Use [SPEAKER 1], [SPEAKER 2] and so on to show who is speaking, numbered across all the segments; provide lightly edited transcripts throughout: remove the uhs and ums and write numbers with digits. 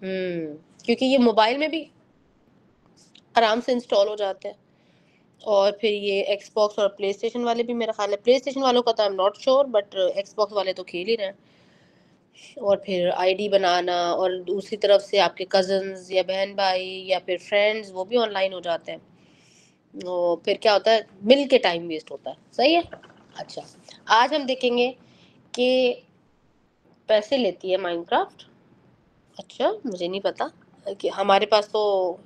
[SPEAKER 1] کیونکہ یہ موبائل میں بھی آرام سے انسٹال ہو جاتے ہیں. اور پھر یہ ایکس باکس اور پلے اسٹیشن والے بھی، میرا خیال ہے پلے اسٹیشن والوں کا تو I am not sure, but x box والے تو کھیل ہی رہے ہیں. اور پھر آئی ڈی بنانا، اور دوسری طرف سے آپ کے کزنز یا بہن بھائی یا پھر فرینڈز وہ بھی آن لائن ہو جاتے ہیں. پھر کیا ہوتا ہے، مل کے ٹائم ویسٹ ہوتا ہے. صحیح ہے. اچھا، آج ہم دیکھیں گے کہ پیسے لیتی ہے مائنڈ کرافٹ. اچھا، مجھے نہیں پتا کہ ہمارے پاس تو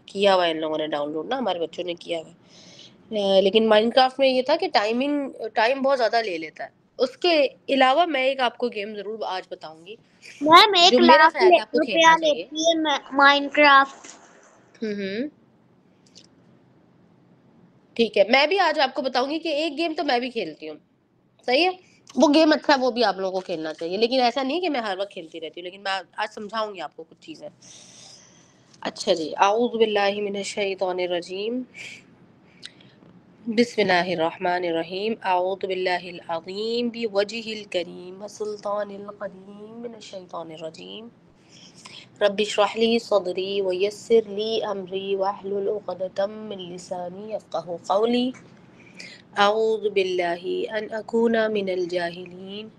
[SPEAKER 1] کیا ہوا ہے ان لوگوں نے ڈاؤن لوڈ نا، ہمارے بچوں نے کیا ہوا ہے. لیکن مائنڈ کرافٹ میں یہ تھا کہ ٹائم بہت زیادہ لے لیتا ہے. اس کے علاوہ میں ایک آپ کو گیم ضرور آج بتاؤں گی
[SPEAKER 2] میم
[SPEAKER 1] جو
[SPEAKER 2] 1
[SPEAKER 1] میرا
[SPEAKER 2] لاکھ
[SPEAKER 1] خیال ہے آپ کو
[SPEAKER 2] روپیہ
[SPEAKER 1] کھیلنا چاہیے.
[SPEAKER 2] لیتی ہے مائنڈ کرافٹ.
[SPEAKER 1] ٹھیک ہے، میں بھی آج آپ کو بتاؤں گی کہ ایک گیم تو میں بھی کھیلتی ہوں. صحیح ہے. وہ گیم اچھا ہے، وہ بھی آپ لوگوں کو کھیلنا چاہیے، لیکن ایسا نہیں کہ میں ہر وقت کھیلتی رہتی ہوں، لیکن میں آج سمجھاؤں گی آپ کو کچھ چیزیں. اچھا جی، اعوذ باللہ من الشیطان الرجیم، بسم اللہ الرحمن الرحیم. اعوذ باللہ العظیم بوجہ الکریم وسلطان القدیم من الشیطان الرجیم. رب اشرح لي صدری ویسر لي امری واحلل عقدۃ من لسانی یفقہوا قولی. اعوذ باللہ ان اکون من الجاہلین.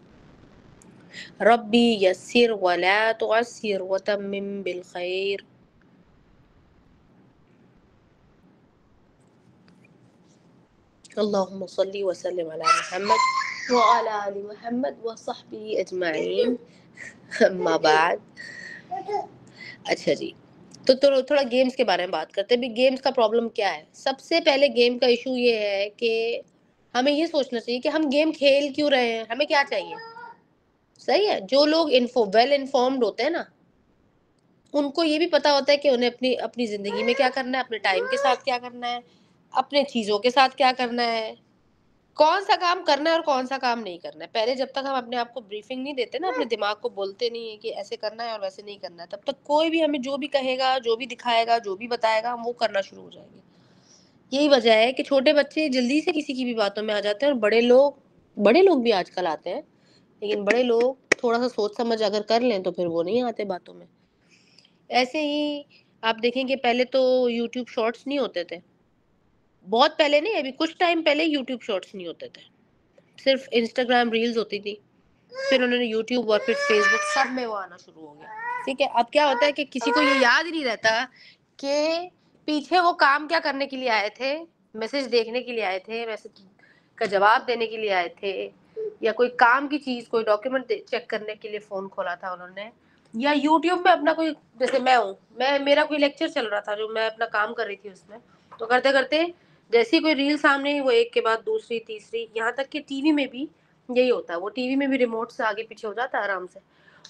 [SPEAKER 1] ربی یسر ولا تعسر وتمم بالخیر. اللہم صلی وسلم علی محمد وعلی آل محمد وصحبہ اجمعین. اما بعد. اچھا جی، تو تھوڑا گیمز کے بارے میں بات کرتے ہیں. گیمز کا پرابلم کیا ہے؟ سب سے پہلے گیم کا ایشو یہ ہے کہ ہمیں یہ سوچنا چاہیے کہ ہم گیم کھیل کیوں رہے ہیں، ہمیں کیا چاہیے. صحیح ہے. جو لوگ ویل انفارمڈ ہوتے ہیں نا، ان کو یہ بھی پتا ہوتا ہے کہ انہیں اپنی زندگی میں کیا کرنا ہے، اپنے ٹائم کے ساتھ کیا کرنا ہے، اپنے چیزوں کے ساتھ کیا کرنا ہے، کون سا کام کرنا ہے اور کون سا کام نہیں کرنا ہے. پہلے جب تک ہم اپنے آپ کو بریفنگ نہیں دیتے نا، اپنے دماغ کو بولتے نہیں ہیں کہ ایسے کرنا ہے اور ویسے نہیں کرنا ہے، تب تک کوئی بھی ہمیں جو بھی کہے گا، جو بھی دکھائے گا، جو بھی بتائے گا، ہم وہ کرنا شروع ہو جائیں گے. یہی وجہ ہے کہ چھوٹے بچے جلدی سے کسی کی بھی باتوں میں آ جاتے ہیں، اور بڑے لوگ بھی آج کل آتے ہیں، لیکن بڑے لوگ تھوڑا سا سوچ سمجھ اگر کر لیں تو پھر وہ نہیں آتے باتوں میں. ایسے ہی آپ دیکھیں کہ پہلے تو یوٹیوب شارٹس نہیں ہوتے تھے. بہت پہلے نہیں، ابھی کچھ ٹائم پہلے یوٹیوب شارٹس نہیں ہوتے تھے، صرف انسٹاگرام ریلز ہوتی تھی. پھر انہوں نے یوٹیوب اور پھر فیس بک سب میں وہ آنا شروع ہو گیا. ٹھیک ہے. اب کیا ہوتا ہے کہ کسی کو یہ یاد ہی نہیں رہتا کہ پیچھے وہ کام کیا کرنے کے لیے آئے تھے. میسج دیکھنے کے لیے آئے تھے، میسج کا جواب دینے کے لیے آئے تھے، یا کوئی کام کی چیز، کوئی ڈاکیومنٹ چیک کرنے کے لیے فون کھولا تھا انہوں نے، یا یوٹیوب میں اپنا کوئی، جیسے میرا کوئی لیکچر چل رہا تھا جو میں اپنا کام کر رہی تھی اس میں، تو کرتے کرتے جیسی کوئی ریل سامنے، وہ ایک کے بعد دوسری تیسری، یہاں تک کہ ٹی وی میں بھی یہی ہوتا ہے. وہ ٹی وی میں بھی ریموٹ سے آگے پیچھے ہو جاتا ہے آرام سے،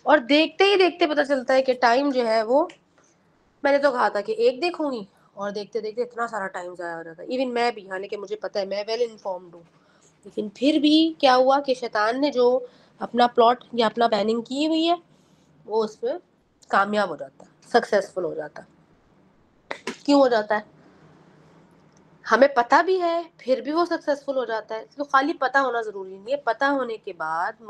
[SPEAKER 1] اور دیکھتے ہی دیکھتے پتہ چلتا ہے کہ ٹائم جو ہے وہ، میں نے تو کہا تھا کہ ایک دیکھوں گی، اور دیکھتے دیکھتے اتنا سارا ٹائم ضائع ہو جاتا ہے. ایون میں بھی، حالانکہ مجھے پتا ہے میں ویل انفارمڈ ہوں، لیکن پھر بھی کیا ہوا کہ شیطان نے جو اپنا پلاٹ یا اپنا پلاننگ کی ہوئی ہے، وہ اس پہ کامیاب ہو جاتا ہے، سکسیسفل ہو جاتا ہے. کیوں ہو جاتا ہے؟ ہمیں پتہ بھی ہے پھر بھی وہ سکسیسفل ہو جاتا ہے. تو خالی پتہ ہونا ضروری نہیں ہے، پتہ ہونے کے بعد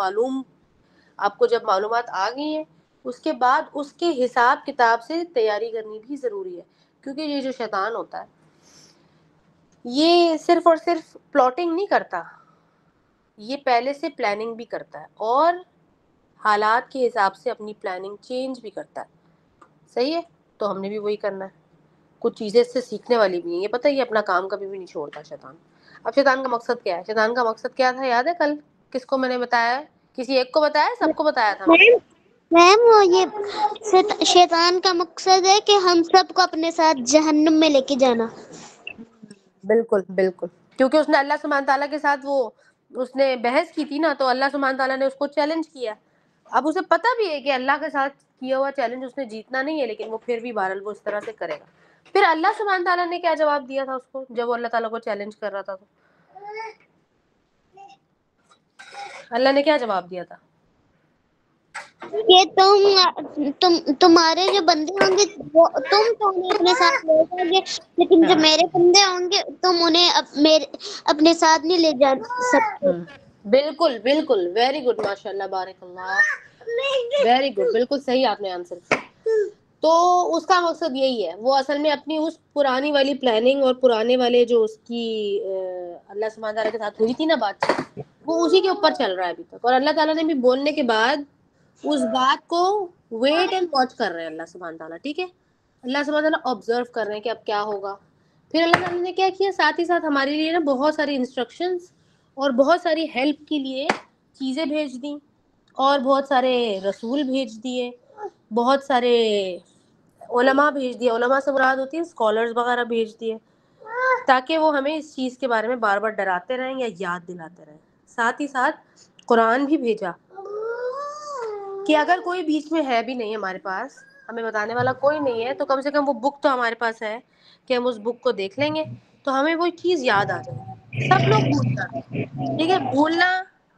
[SPEAKER 1] آپ کو جب معلومات آ گئی ہیں، اس کے بعد اس کے حساب کتاب سے تیاری کرنی بھی ضروری ہے. کیونکہ یہ جو شیطان ہوتا ہے، یہ صرف اور صرف پلاٹنگ نہیں کرتا، یہ پہلے سے پلاننگ بھی کرتا ہے، اور حالات کے حساب سے اپنی پلاننگ چینج بھی کرتا ہے. صحیح ہے. تو ہم نے بھی وہی کرنا ہے. کچھ چیزیں اس سے سیکھنے والی بھی ہیں. یہ پتہ ہے، یہ اپنا کام کبھی بھی نہیں چھوڑتا شیطان. اب شیطان کا مقصد کیا ہے؟ شیطان کا مقصد کیا تھا یاد ہے؟ کل کس کو میں نے بتایا؟ کسی ایک کو بتایا؟ سب کو بتایا تھا میں نے.
[SPEAKER 2] میم وہ یہ شیطان کا مقصد ہے کہ ہم سب کو اپنے ساتھ جہنم میں لے کے جانا.
[SPEAKER 1] بالکل بالکل. کیونکہ اس نے اللہ سبحانہ تعالیٰ کے ساتھ اس نے بحث کی تھی نا، تو اللہ سبحانہ تعالیٰ نے اس کو چیلنج کیا. اب اسے پتہ بھی ہے کہ اللہ کے ساتھ کیا ہوا چیلنج اس نے جیتنا نہیں ہے، لیکن وہ پھر بھی بہرحال وہ اس طرح سے کرے گا. پھر اللہ سبحانہ تعالیٰ نے کیا جواب دیا تھا اس کو جب وہ اللہ تعالیٰ کو چیلنج کر رہا تھا؟ تو اللہ نے کیا جواب دیا تھا؟
[SPEAKER 2] کہ تمہارے جو بندے ہوں گے تم تو انہیں اپنے ساتھ لے جاؤ گے، لیکن جو میرے بندے ہوں گے تم انہیں اپنے ساتھ نہیں لے جا سکتے.
[SPEAKER 1] بالکل بالکل. ویری گڈ، ماشاء اللہ، بارک اللہ، ویری گڈ. بالکل صحیح آپ نے آنسر کیا. تو اس کا مقصد یہی ہے، وہ اصل میں اپنی اس پرانی والی پلاننگ اور پرانے والے جو اس کی اللہ سبحانہ تعالیٰ کے ساتھ ہوئی تھی نا بات چیت، وہ اسی کے اوپر چل رہا ہے ابھی تک. اور اللہ تعالیٰ نے بھی بولنے کے بعد اس بات کو ویٹ اینڈ واچ کر رہے ہیں اللہ سبحانہ تعالیٰ. ٹھیک ہے، اللہ سبحانہ تعالیٰ آبزرو کر رہے ہیں کہ اب کیا ہوگا. پھر اللہ تعالیٰ نے کیا کیا، ساتھ ہی ساتھ ہمارے لیے نا بہت ساری انسٹرکشنز اور بہت ساری ہیلپ کے لیے چیزیں بھیج دیں، اور بہت سارے رسول بھیج دیے، بہت سارے علماء بھیج دیے. علماء سے مراد ہوتی ہے اسکالرز وغیرہ بھیج دیے، تاکہ وہ ہمیں اس چیز کے بارے میں بار بار ڈراتے رہیں یا یاد دلاتے رہیں. ساتھ ہی ساتھ قرآن بھی بھیجا کہ اگر کوئی بیچ میں ہے بھی نہیں ہمارے پاس، ہمیں بتانے والا کوئی نہیں ہے، تو کم سے کم وہ بک تو ہمارے پاس ہے کہ ہم اس بک کو دیکھ لیں گے تو ہمیں وہ چیز یاد آ جائے گی. سب لوگ بھول جاتے ہیں. ٹھیک ہے، بھولنا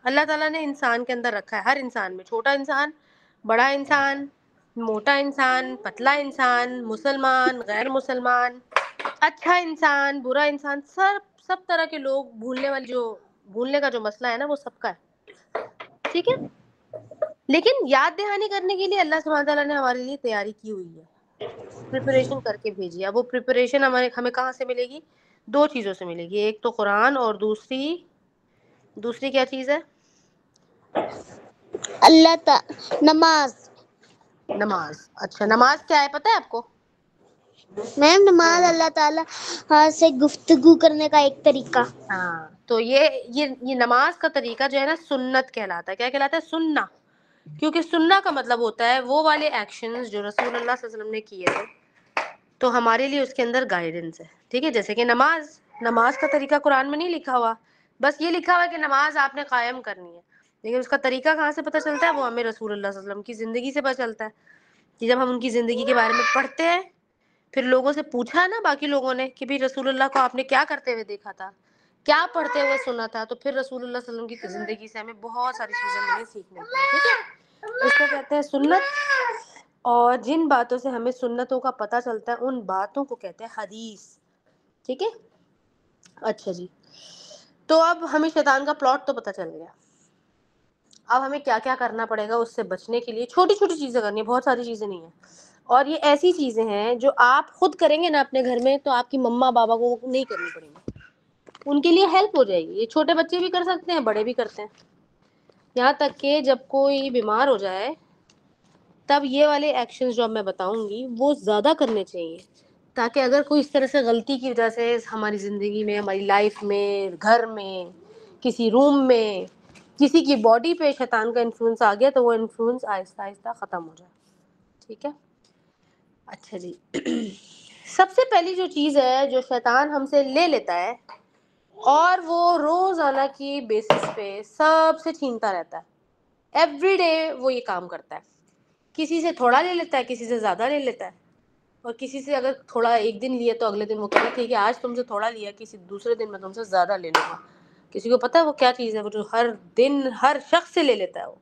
[SPEAKER 1] اللہ تعالیٰ نے انسان کے اندر رکھا ہے، ہر انسان میں، چھوٹا انسان، بڑا انسان، موٹا انسان، پتلا انسان، مسلمان، غیر مسلمان، اچھا انسان، برا انسان، سب طرح کے لوگ. بھولنے کا جو مسئلہ ہے نا وہ سب کا ہے. ٹھیک ہے، لیکن یاد دہانی کرنے کے لیے اللہ سبحانہ تعالیٰ نے ہمارے لیے تیاری کی ہوئی ہے، پریپریشن کر کے بھیجی ہے. وہ پریپریشن ہمیں کہاں سے ملے گی؟ دو چیزوں سے ملے گی، ایک تو قرآن، اور دوسری کیا چیز ہے؟
[SPEAKER 2] نماز.
[SPEAKER 1] نماز. اچھا، نماز کیا ہے پتہ ہے آپ کو؟
[SPEAKER 2] میم نماز اللہ تعالیٰ سے گفتگو کرنے کا ایک طریقہ.
[SPEAKER 1] ہاں، تو یہ نماز کا طریقہ جو ہے نا سنت کہلاتا ہے. کیا کہلاتا ہے؟ سننا. کیونکہ سننا کا مطلب ہوتا ہے وہ والے ایکشنز جو رسول اللہ صلی اللہ علیہ وسلم نے کیے تھے، تو ہمارے لیے اس کے اندر گائیڈنس ہے. ٹھیک ہے، جیسے کہ نماز کا طریقہ قرآن میں نہیں لکھا ہوا، بس یہ لکھا ہوا ہے کہ نماز آپ نے قائم کرنی ہے، لیکن اس کا طریقہ کہاں سے پتہ چلتا ہے؟ وہ ہمیں رسول اللہ صلی اللہ علیہ وسلم کی زندگی سے پتہ چلتا ہے. کہ جب ہم ان کی زندگی کے بارے میں پڑھتے ہیں، پھر لوگوں سے پوچھا نا باقی لوگوں نے کہ بھی رسول اللہ کو آپ نے کیا کرتے ہوئے دیکھا تھا، کیا پڑھتے ہوئے سنا تھا، تو پھر رسول اللہ صلی اللہ علیہ وسلم کی زندگی سے ہمیں بہت ساری چیزیں ملیں سیکھنے کو. ٹھیک ہے، اس کو کہتے ہیں سنت. اور جن باتوں سے ہمیں سنتوں کا پتہ چلتا ہے ان باتوں کو کہتے ہیں حدیث. ٹھیک ہے، اچھا جی. تو اب ہمیں شیطان کا پلاٹ تو پتہ چل گیا. اب ہمیں کیا کیا کرنا پڑے گا اس سے بچنے کے لیے. چھوٹی چھوٹی چیزیں کرنی ہیں، بہت ساری چیزیں نہیں ہیں. اور یہ ایسی چیزیں ہیں جو آپ خود کریں گے نا اپنے گھر میں، تو آپ کی مما بابا کو نہیں کرنی پڑیں گی، ان کے لیے ہیلپ ہو جائے گی. یہ چھوٹے بچے بھی کر سکتے ہیں، بڑے بھی کرتے ہیں. یہاں تک کہ جب کوئی بیمار ہو جائے تب یہ والے ایکشنز جو اب میں بتاؤں گی وہ زیادہ کرنے چاہیے، تاکہ اگر کوئی اس طرح سے غلطی کی وجہ سے ہماری زندگی میں، ہماری لائف میں، گھر میں، کسی روم میں، کسی کی باڈی پہ شیطان کا انفلوئنس آ گیا تو وہ انفلوئنس آہستہ آہستہ ختم ہو جائے. ٹھیک ہے، اچھا جی. سب سے پہلی جو چیز ہے جو شیطان ہم سے لے لیتا ہے، اور وہ روزانہ کی بیسس پہ سب سے چھینتا رہتا ہے، ایوری ڈے وہ یہ کام کرتا ہے. کسی سے تھوڑا لے لیتا ہے، کسی سے زیادہ لے لیتا ہے. اور کسی سے اگر تھوڑا ایک دن لیا تو اگلے دن وہ کہتا ہے کہ آج تم سے تھوڑا لیا، کسی دوسرے دن میں تم سے زیادہ لے لوں گا. کسی کو پتا ہے وہ کیا چیز ہے وہ جو ہر دن ہر شخص سے لے لیتا ہے وہ،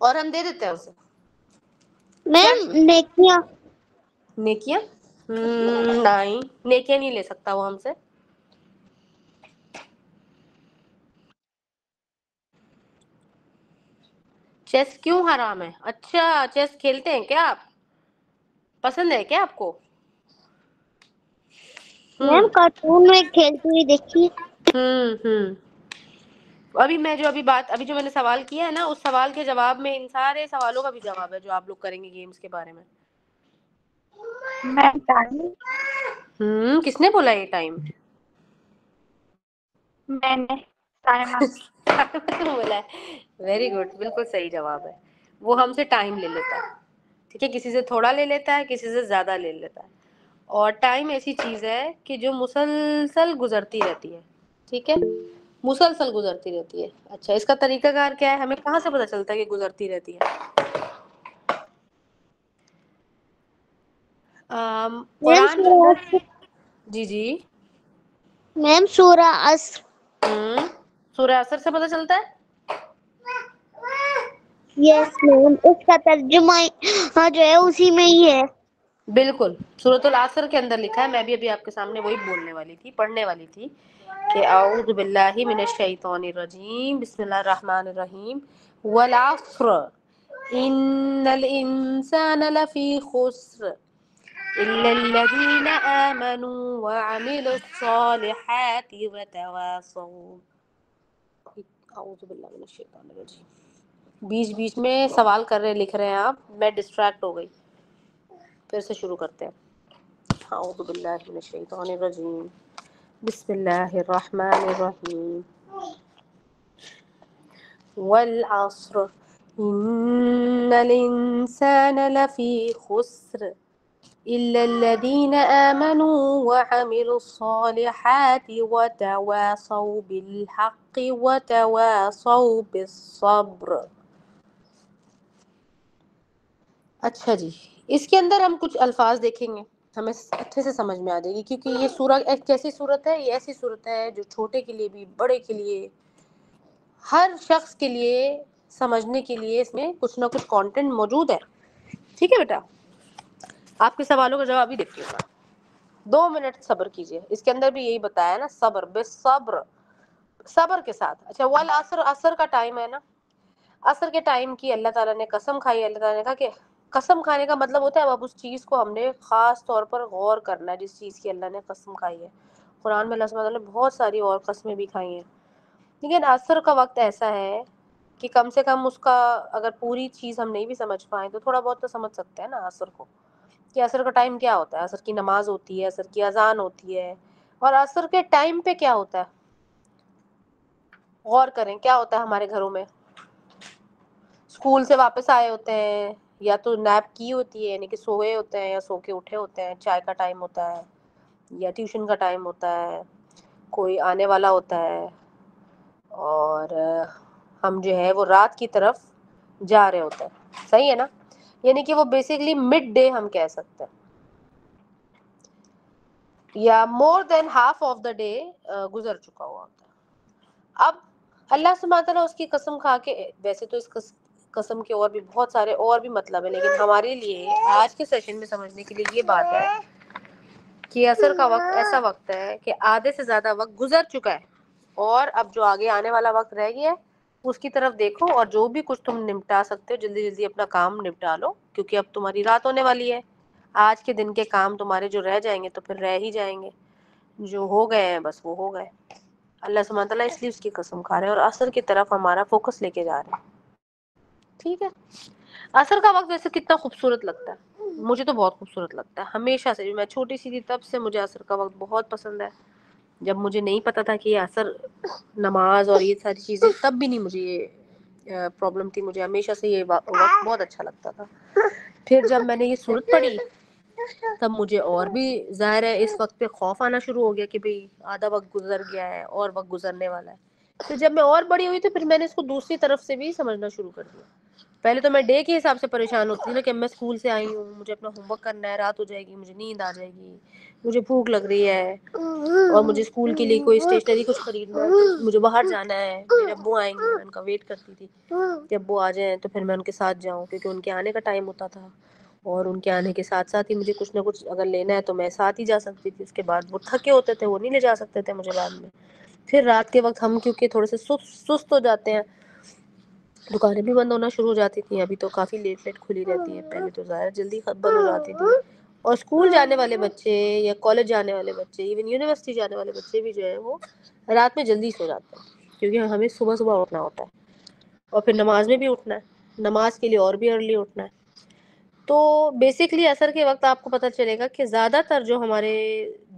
[SPEAKER 1] اور ہم دے دیتے ہیں اسے. کیا
[SPEAKER 2] میم نیکیاں.
[SPEAKER 1] نیکیاں؟ نہیں، نیکیاں نہیں لے سکتا وہ ہم سے. چیس کیوں حرام ہے؟ اچھا، چیس کھیلتے ہیں کیا آپ؟ پسند ہے کیا آپ کو؟
[SPEAKER 2] میم کارٹون میں کھیلتی ہوئی دیکھی.
[SPEAKER 1] ابھی جو میں نے سوال کیا ہے نا، اس سوال کے جواب میں ان سارے سوالوں کا بھی جواب ہے جو آپ لوگ کریں گے گیمز کے بارے میں. کس نے بولا یہ ٹائم؟
[SPEAKER 2] میں نے
[SPEAKER 1] بولا ہے. ویری گڈ، بالکل صحیح جواب ہے. وہ ہم سے ٹائم لے لیتا ہے. ٹھیک ہے، کسی سے تھوڑا لے لیتا ہے، کسی سے زیادہ لے لیتا ہے. اور ٹائم ایسی چیز ہے کہ جو مسلسل گزرتی رہتی ہے. ٹھیک ہے، مسلسل گزرتی رہتی ہے. اچھا، اس کا طریقہ کار کیا ہے؟ ہمیں کہاں سے پتہ چلتا ہے کہ گزرتی رہتی ہے؟
[SPEAKER 2] میم
[SPEAKER 1] قرآن کے اندر. جی
[SPEAKER 2] میم سورہ عصر.
[SPEAKER 1] سورہ عصر سے پتہ چلتا ہے.
[SPEAKER 2] یس میم، اس کا ترجمہ جو ہے اسی میں ہی ہے.
[SPEAKER 1] بالکل، سورۃ العصر کے اندر لکھا ہے. میں بھی ابھی آپ کے سامنے وہی بولنے والی تھی، پڑھنے والی تھی کہ اعوذ باللہ من الشیطان الرجیم، بسم اللہ الرحمن الرحیم، والعصر إن الإنسان لفي خسر إلا الذين آمنوا وعملوا الصالحات وتواصوا. أعوذ بالله من الشیطان الرجیم. بیچ بیچ میں سوال کر رہے لکھ رہے ہیں آپ, میں ڈسٹریکٹ ہو گئی. پھر سے شروع کرتے ہیں. اعوذ باللہ من الشیطان الرجیم. بسم اللہ الرحمن الرحیم. والعصر إن الإنسان لفی خسر إلا الذين آمنوا وعملوا الصالحات وتواصوا بالحق وتواصوا بالصبر. اچھا جی, اس کے اندر ہم کچھ الفاظ دیکھیں گے, ہمیں اچھے سے سمجھ میں آ جائے گی, کیونکہ یہ سورہ ایک کیسی صورت ہے, یہ ایسی صورت ہے جو چھوٹے کے لیے بھی, بڑے کے لیے, ہر شخص کے لیے سمجھنے کے لیے اس میں کچھ نہ کچھ کانٹینٹ موجود ہے. ٹھیک ہے بیٹا, آپ کے سوالوں کا جواب ہی دیکھیے گا. 2 منٹ صبر کیجئے. اس کے اندر بھی یہی بتایا نا, صبر, بے صبر, صبر کے ساتھ. اچھا, والعصر, عصر کا ٹائم ہے نا, عصر کے ٹائم کی اللہ تعالیٰ نے قسم کھائی. اللہ تعالیٰ نے کہا کہ قسم کھانے کا مطلب ہوتا ہے اب اس چیز کو ہم نے خاص طور پر غور کرنا ہے, جس چیز کی اللہ نے قسم کھائی ہے. قرآن میں اللہ سبحانہ وتعالیٰ نے بہت ساری اور قسمیں بھی کھائی ہیں, لیکن عصر کا وقت ایسا ہے کہ کم سے کم اس کا اگر پوری چیز ہم نہیں بھی سمجھ پائیں تو تھوڑا بہت تو سمجھ سکتے ہیں نا عصر کو, کہ عصر کا ٹائم کیا ہوتا ہے. عصر کی نماز ہوتی ہے, عصر کی اذان ہوتی ہے, اور عصر کے ٹائم پہ کیا ہوتا ہے, غور کریں کیا ہوتا ہے ہمارے گھروں میں. اسکول سے واپس آئے ہوتے ہیں, یا تو نیپ کی ہوتی ہے, یعنی کہ سوئے ہوتے ہیں یا سو کے اٹھے ہوتے ہیں, چائے کا ٹائم ہوتا ہے, یا ٹیوشن کا ٹائم ہوتا ہے, کوئی آنے والا ہوتا ہے, اور ہم جو ہے وہ رات کی طرف جا رہے ہوتے ہیں. صحیح ہے نا, یعنی کہ وہ بیسیکلی مڈ ڈے ہم کہہ سکتے ہیں, یا more than half of the day گزر چکا ہوا ہوتا ہے. اب اللہ سبحانہ تعالیٰ اس کی قسم کھا کے, ویسے تو اس قسم کے اور بھی بہت سارے اور بھی مطلب ہے, لیکن ہمارے لیے آج کے سیشن میں سمجھنے کے لیے یہ بات ہے کہ عصر کا وقت ایسا وقت ہے کہ آدھے سے زیادہ وقت گزر چکا ہے, اور اب جو آگے آنے والا وقت رہ گیا ہے اس کی طرف دیکھو, اور جو بھی کچھ تم نمٹا سکتے ہو جلدی جلدی اپنا کام نپٹا لو, کیونکہ اب تمہاری رات ہونے والی ہے. آج کے دن کے کام تمہارے جو رہ جائیں گے تو پھر رہ ہی جائیں گے, جو ہو گئے ہیں بس وہ ہو گئے. اللہ سبحانہ تعالیٰ اس لیے اس کی قسم کھا رہے ہیں, اور عصر کی طرف ہمارا فوکس لے کے جا رہے ہیں. ٹھیک ہے, عصر کا وقت ویسے کتنا خوبصورت لگتا ہے, مجھے تو بہت خوبصورت لگتا ہے ہمیشہ سے. میں چھوٹی سی تھی تب سے مجھے عصر کا وقت بہت پسند ہے. جب مجھے نہیں پتا تھا کہ یہ عصر نماز اور یہ ساری چیزیں, تب بھی نہیں مجھے یہ پرابلم تھی, مجھے ہمیشہ سے یہ وقت بہت اچھا لگتا تھا. پھر جب میں نے یہ صورت پڑھی تب مجھے اور بھی ظاہر ہے اس وقت پہ خوف آنا شروع ہو گیا کہ بھئی آدھا وقت گزر گیا ہے اور وقت گزرنے والا ہے. پھر جب میں اور بڑی ہوئی تو پھر میں نے اس کو دوسری طرف سے بھی سمجھنا شروع کر دیا. پہلے تو میں ڈے کے حساب سے پریشان ہوتی تھی نا, کہ میں اسکول سے آئی ہوں, مجھے اپنا ہوم ورک کرنا ہے, رات ہو جائے گی, مجھے نیند آ جائے گی, مجھے بھوک لگ رہی ہے, اور مجھے اسکول کے لیے کوئی اسٹیشنری کچھ خریدنا ہے, مجھے باہر جانا ہے, میرے ابو آئیں گے, میں ان کا ویٹ کرتی تھی کہ ابو آ جائیں تو پھر میں ان کے ساتھ جاؤں, کیونکہ ان کے آنے کا ٹائم ہوتا تھا, اور ان کے آنے کے ساتھ ساتھ ہی مجھے کچھ نہ کچھ اگر لینا ہے تو میں ساتھ ہی جا سکتی تھی. اس کے بعد وہ تھکے ہوتے تھے, وہ نہیں لے جا سکتے تھے مجھے بعد میں. پھر رات کے وقت ہم کیونکہ تھوڑے سے سست ہو جاتے ہیں, دکانیں بھی بند ہونا شروع ہو جاتی تھیں. ابھی تو کافی لیٹ کھلی رہتی ہیں, پہلے تو ظاہر جلدی بند ہو جاتی تھی. اور اسکول جانے والے بچے یا کالج جانے والے بچے, ایون یونیورسٹی جانے والے بچے بھی جو ہے وہ رات میں جلدی سو جاتے ہیں, کیونکہ ہمیں صبح صبح اٹھنا ہوتا ہے, اور پھر نماز میں بھی اٹھنا ہے, نماز کے لیے اور بھی ارلی اٹھنا ہے. تو بیسکلی عصر کے وقت آپ کو پتہ چلے گا کہ زیادہ تر جو ہمارے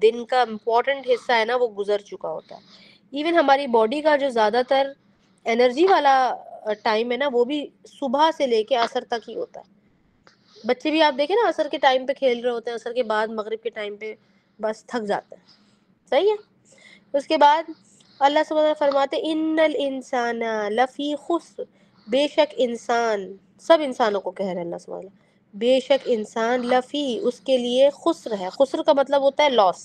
[SPEAKER 1] دن کا امپورٹنٹ حصہ ہے نا وہ گزر چکا ہوتا ہے. ایون ہماری باڈی کا جو زیادہ تر انرجی والا ٹائم ہے نا, وہ بھی صبح سے لے کے عصر تک ہی ہوتا ہے. بچے بھی آپ دیکھیں نا عصر کے ٹائم پہ کھیل رہے ہوتے ہیں, عصر کے بعد مغرب کے ٹائم پہ بس تھک جاتے ہیں. صحیح ہے. اس کے بعد اللہ سبحانہ فرماتے ان الانسان لفی خسر, بے شک انسان, سب انسانوں کو کہہ رہے ہیں اللہ سبحانہ, بے شک انسان لفی, اس کے لیے خسر ہے. خسر کا مطلب ہوتا ہے لاس.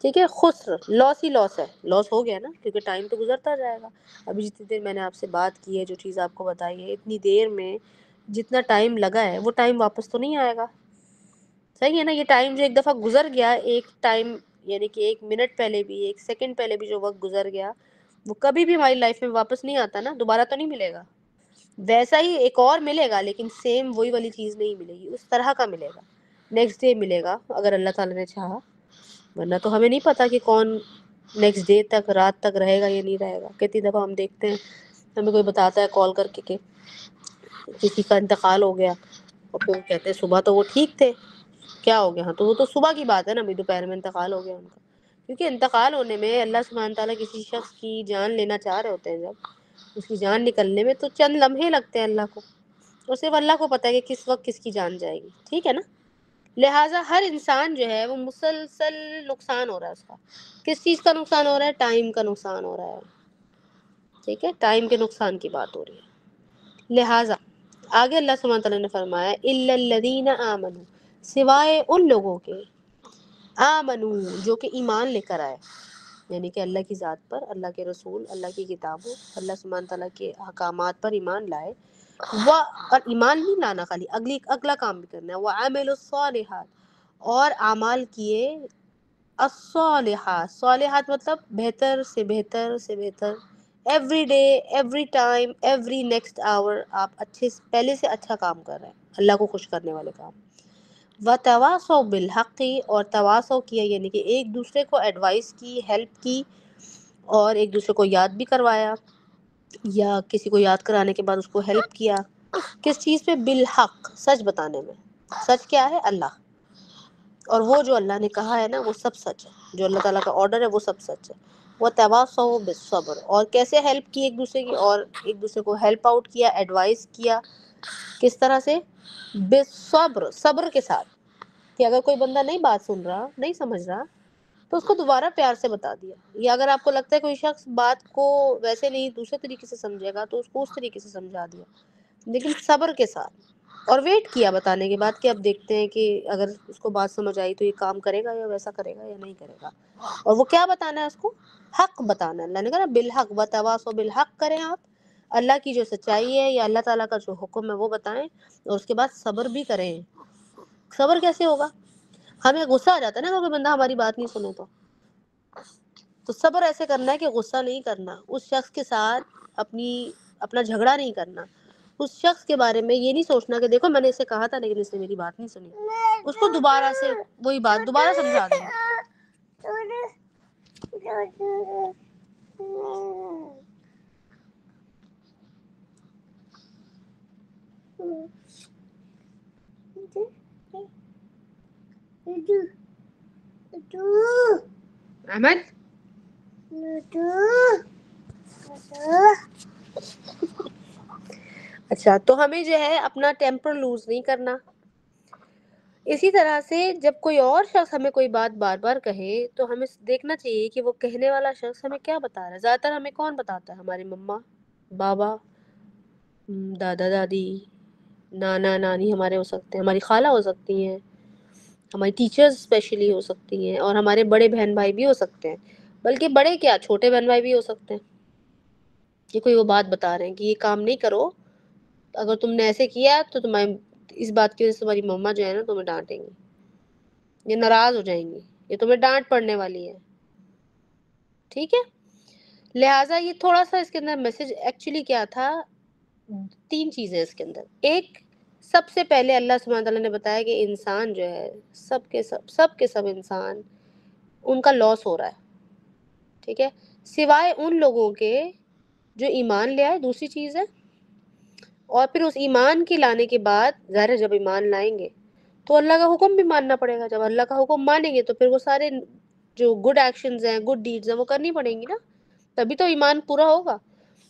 [SPEAKER 1] ٹھیک ہے, خسر لاس ہی لاس ہے, لاس ہو گیا نا, کیونکہ ٹائم تو گزرتا جائے گا. ابھی جتنی دیر میں نے آپ سے بات کی ہے, جو چیز آپ کو بتائی ہے, اتنی دیر میں جتنا ٹائم لگا ہے وہ ٹائم واپس تو نہیں آئے گا. صحیح ہے نا. یہ ٹائم جو ایک دفعہ گزر گیا, ایک ٹائم یعنی کہ 1 منٹ پہلے بھی, 1 سیکنڈ پہلے بھی جو وقت گزر گیا, وہ کبھی بھی ہماری لائف میں واپس نہیں آتا نا, دوبارہ تو نہیں ملے گا. ویسا ہی ایک اور ملے گا لیکن سیم وہی والی چیز نہیں ملے گی، اس طرح کا ملے گا، نیکسٹ ڈے ملے گا اگر اللہ تعالیٰ نے چاہا، ورنہ تو ہمیں نہیں پتا کہ کون نیکسٹ ڈے تک رات تک رہے گا یا نہیں رہے گا. کتنی دفعہ ہم دیکھتے ہیں ہمیں کوئی بتاتا ہے کال کر کے کہ کسی کا انتقال ہو گیا، اور پھر کہتے ہیں صبح تو وہ ٹھیک تھے، کیا ہو گیا؟ ہاں تو وہ تو صبح کی بات ہے نا، ابھی دوپہر میں انتقال ہو گیا ان کا. کیونکہ انتقال ہونے میں اللہ سبحانہ تعالیٰ کسی شخص کی جان لینا چاہ رہے ہوتے ہیں، جب اس کی جان نکلنے میں تو چند لمحے لگتے ہیں اللہ کو، اور صرف اللہ کو پتہ ہے کہ کس وقت کس کی جان جائے گی. ٹھیک ہے نا؟ لہٰذا ہر انسان جو ہے وہ مسلسل نقصان ہو رہا ہے اس کا. کس چیز کا نقصان ہو رہا ہے؟ ٹائم کا نقصان ہو رہا ہے. ٹھیک ہے، ٹائم کے نقصان کی بات ہو رہی ہے. لہٰذا آگے اللہ سبحانہ تعالیٰ نے فرمایا الا الذین آمنوا، سوائے ان لوگوں کے، آمنوا جو کہ ایمان لے کر آئے، یعنی کہ اللہ کی ذات پر، اللہ کے رسول، اللہ کی کتابوں، اللہ سبحانہ تعالیٰ کے احکامات پر ایمان لائے. اور ایمان نہیں لانا خالی، اگلا کام بھی کرنا ہے. وعملوا الصالحات، اور اعمال کیے الصالحات. صالحات مطلب بہتر سے بہتر سے بہتر، every day, every time, every next hour آپ اچھے سے پہلے سے اچھا کام کر رہے ہیں، اللہ کو خوش کرنے والے کام. وتواصوا بالحق، اور تواصو کیا یعنی کہ ایک دوسرے کو ایڈوائس کی، ہیلپ کی، اور ایک دوسرے کو یاد بھی کروایا، یا کسی کو یاد کرانے کے بعد اس کو ہیلپ کیا. کس چیز پہ؟ بالحق، سچ بتانے میں. سچ کیا ہے؟ اللہ، اور وہ جو اللہ نے کہا ہے نا وہ سب سچ ہے، جو اللہ تعالیٰ کا آرڈر ہے وہ سب سچ ہے. وتواصوا بالصبر، اور کیسے ہیلپ کی ایک دوسرے کی، اور ایک دوسرے کو ہیلپ آؤٹ کیا، ایڈوائس کیا. کس طرح سے؟ بالصبر، صبر کے ساتھ، کہ اگر کوئی بندہ نہیں بات سن رہا، نہیں سمجھ رہا، تو اس کو دوبارہ پیار سے بتا دیا. یا اگر آپ کو لگتا ہے کوئی شخص بات کو ویسے نہیں دوسرے طریقے سے سمجھے گا تو اس کو اس طریقے سے سمجھا دیا، لیکن صبر کے ساتھ. اور ویٹ کیا بتانے کے بعد کہ اب دیکھتے ہیں کہ اگر اس کو بات سمجھ آئی تو یہ کام کرے گا یا ویسا کرے گا یا نہیں کرے گا. اور وہ کیا بتانا ہے اس کو؟ حق بتانا. اللہ نے کہا نا بالحق، وتواصوا بالحق کریں آپ، اللہ کی جو سچائی ہے یا اللہ تعالیٰ کا جو حکم ہے وہ بتائیں، اور اس کے بعد صبر بھی کریں. صبر کیسے ہوگا؟ ہمیں غصہ آ جاتا ہے نا کوئی بندہ ہماری بات نہیں سنے تو صبر ایسے کرنا ہے کہ غصہ نہیں کرنا، اس شخص کے ساتھ اپنا جھگڑا نہیں کرنا، اس شخص کے بارے میں یہ نہیں سوچنا کہ دیکھو میں نے اسے کہا تھا لیکن اس نے میری بات نہیں سنی، اس کو دوبارہ سے وہی بات دوبارہ سمجھا دینا. احمد اچھا، تو ہمیں جو ہے اپنا ٹیمپر لوز نہیں کرنا. اسی طرح سے جب کوئی اور شخص ہمیں کوئی بات بار بار کہے تو ہمیں دیکھنا چاہیے کہ وہ کہنے والا شخص ہمیں کیا بتا رہا ہے. زیادہ تر ہمیں کون بتاتا ہے؟ ہماری مما، بابا، دادا دادی، نانا نانی ہمارے ہو سکتے ہیں، ہماری خالہ ہو سکتی ہیں، ہماری ٹیچرز اسپیشلی ہو سکتی ہیں، اور ہمارے بڑے بہن بھائی بھی ہو سکتے ہیں، بلکہ بڑے کیا چھوٹے بہن بھائی بھی ہو سکتے ہیں، کہ کوئی وہ بات بتا رہے ہیں کہ یہ کام نہیں کرو، اگر تم نے ایسے کیا تو تمہیں اس بات کی وجہ سے تمہاری مما جو ہے نا تمہیں ڈانٹیں گی، یہ ناراض ہو جائیں گی، یہ تمہیں ڈانٹ پڑنے والی ہے. ٹھیک ہے، لہٰذا یہ تھوڑا سا اس کے اندر میسج ایکچولی کیا تھا، 3 چیزیں اس کے اندر. ایک، سب سے پہلے اللہ سبحانہ تعالیٰ نے بتایا کہ انسان جو ہے سب کے سب انسان ان کا لاس ہو رہا ہے. ٹھیک ہے، سوائے ان لوگوں کے جو ایمان لے آئے، دوسری چیز ہے. اور پھر اس ایمان کے لانے کے بعد ظاہر ہے جب ایمان لائیں گے تو اللہ کا حکم بھی ماننا پڑے گا. جب اللہ کا حکم مانیں گے تو پھر وہ سارے جو گڈ ایکشنز ہیں، گڈ ڈیڈز ہیں، وہ کرنی پڑیں گی نا، تبھی تو ایمان پورا ہوگا.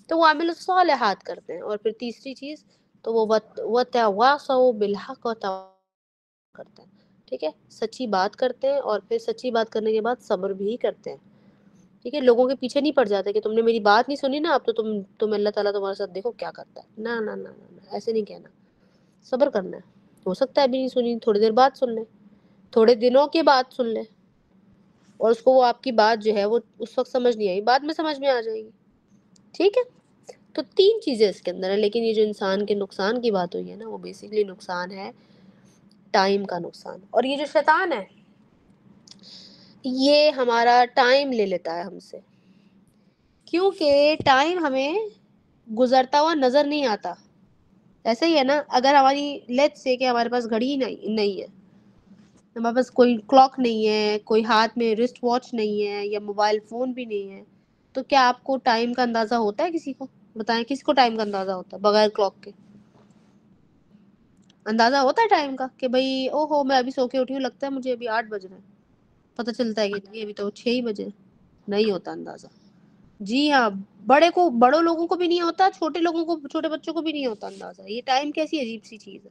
[SPEAKER 1] تو وہ عامل الصالحات کرتے ہیں. اور پھر تیسری چیز تو وہ وتواصوا بالحق کرتے ہیں. ٹھیک ہے، سچی بات کرتے ہیں، اور پھر سچی بات کرنے کے بعد صبر بھی کرتے ہیں. ٹھیک ہے، لوگوں کے پیچھے نہیں پڑ جاتے کہ تم نے میری بات نہیں سنی نا، اب تو تم اللہ تعالیٰ تمہارے ساتھ دیکھو کیا کرتا ہے. نہ نہ نہ نہ، ایسے نہیں کہنا. صبر کرنا ہے. ہو سکتا ہے ابھی نہیں سنی، تھوڑی دیر بعد سن لیں، تھوڑے دنوں کے بعد سن لیں، اور اس کو وہ آپ کی بات جو ہے وہ اس وقت سمجھ نہیں آئی، بعد میں سمجھ میں آ جائے گی. ٹھیک ہے، تو 3 چیزیں اس کے اندر ہیں. لیکن یہ جو انسان کے نقصان کی بات ہوئی ہے نا، وہ بیسیکلی نقصان ہے ٹائم کا نقصان. اور یہ جو شیطان ہے یہ ہمارا ٹائم لے لیتا ہے ہم سے، کیونکہ ٹائم ہمیں گزرتا ہوا نظر نہیں آتا. ایسا ہی ہے نا, اگر ہماری لیٹس سے کہ ہمارے پاس گھڑی نہیں ہے, ہمارے پاس کوئی کلاک نہیں ہے, کوئی ہاتھ میں رسٹ واچ نہیں ہے, یا موبائل فون بھی نہیں ہے, تو کیا آپ کو ٹائم کا اندازہ ہوتا ہے کسی کو؟ بتائیں کس کو ٹائم کا اندازہ ہوتا ہے بغیر کلاک کے؟ اندازہ ہوتا ہے ٹائم کا کہ بھائی او ہو میں ابھی سو کے اٹھی ہوں, لگتا ہے مجھے ابھی 8 بج رہے ہیں, پتہ چلتا ہے کہ نہیں ابھی تو 6 ہی بجے. نہیں ہوتا اندازہ. جی ہاں, بڑوں لوگوں کو بھی نہیں ہوتا, چھوٹے بچوں کو بھی نہیں ہوتا اندازہ. یہ ٹائم کیسی عجیب سی چیز ہے.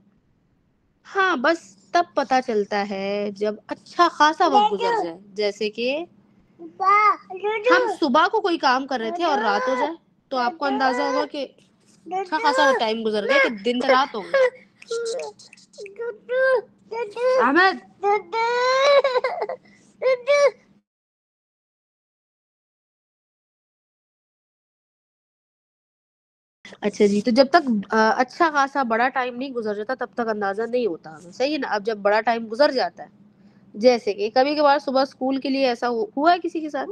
[SPEAKER 1] ہاں بس تب پتہ چلتا ہے جب اچھا خاصا وقت گزر جائے, جیسے کہ ہم صبح کو کوئی کام کر رہے تھے اور رات ہو جائے, تو آپ کو اندازہ ہوگا کہ اچھا خاصا ٹائم گزر گیا کہ دن سے رات ہو گئی. احمد اچھا جی, تو جب تک اچھا خاصا بڑا ٹائم نہیں گزر جاتا تب تک اندازہ نہیں ہوتا ہمیں, صحیح ہے نا. اب جب بڑا ٹائم گزر جاتا ہے, جیسے کہ کبھی کبھار صبح اسکول کے لیے ایسا ہوا ہے کسی کے ساتھ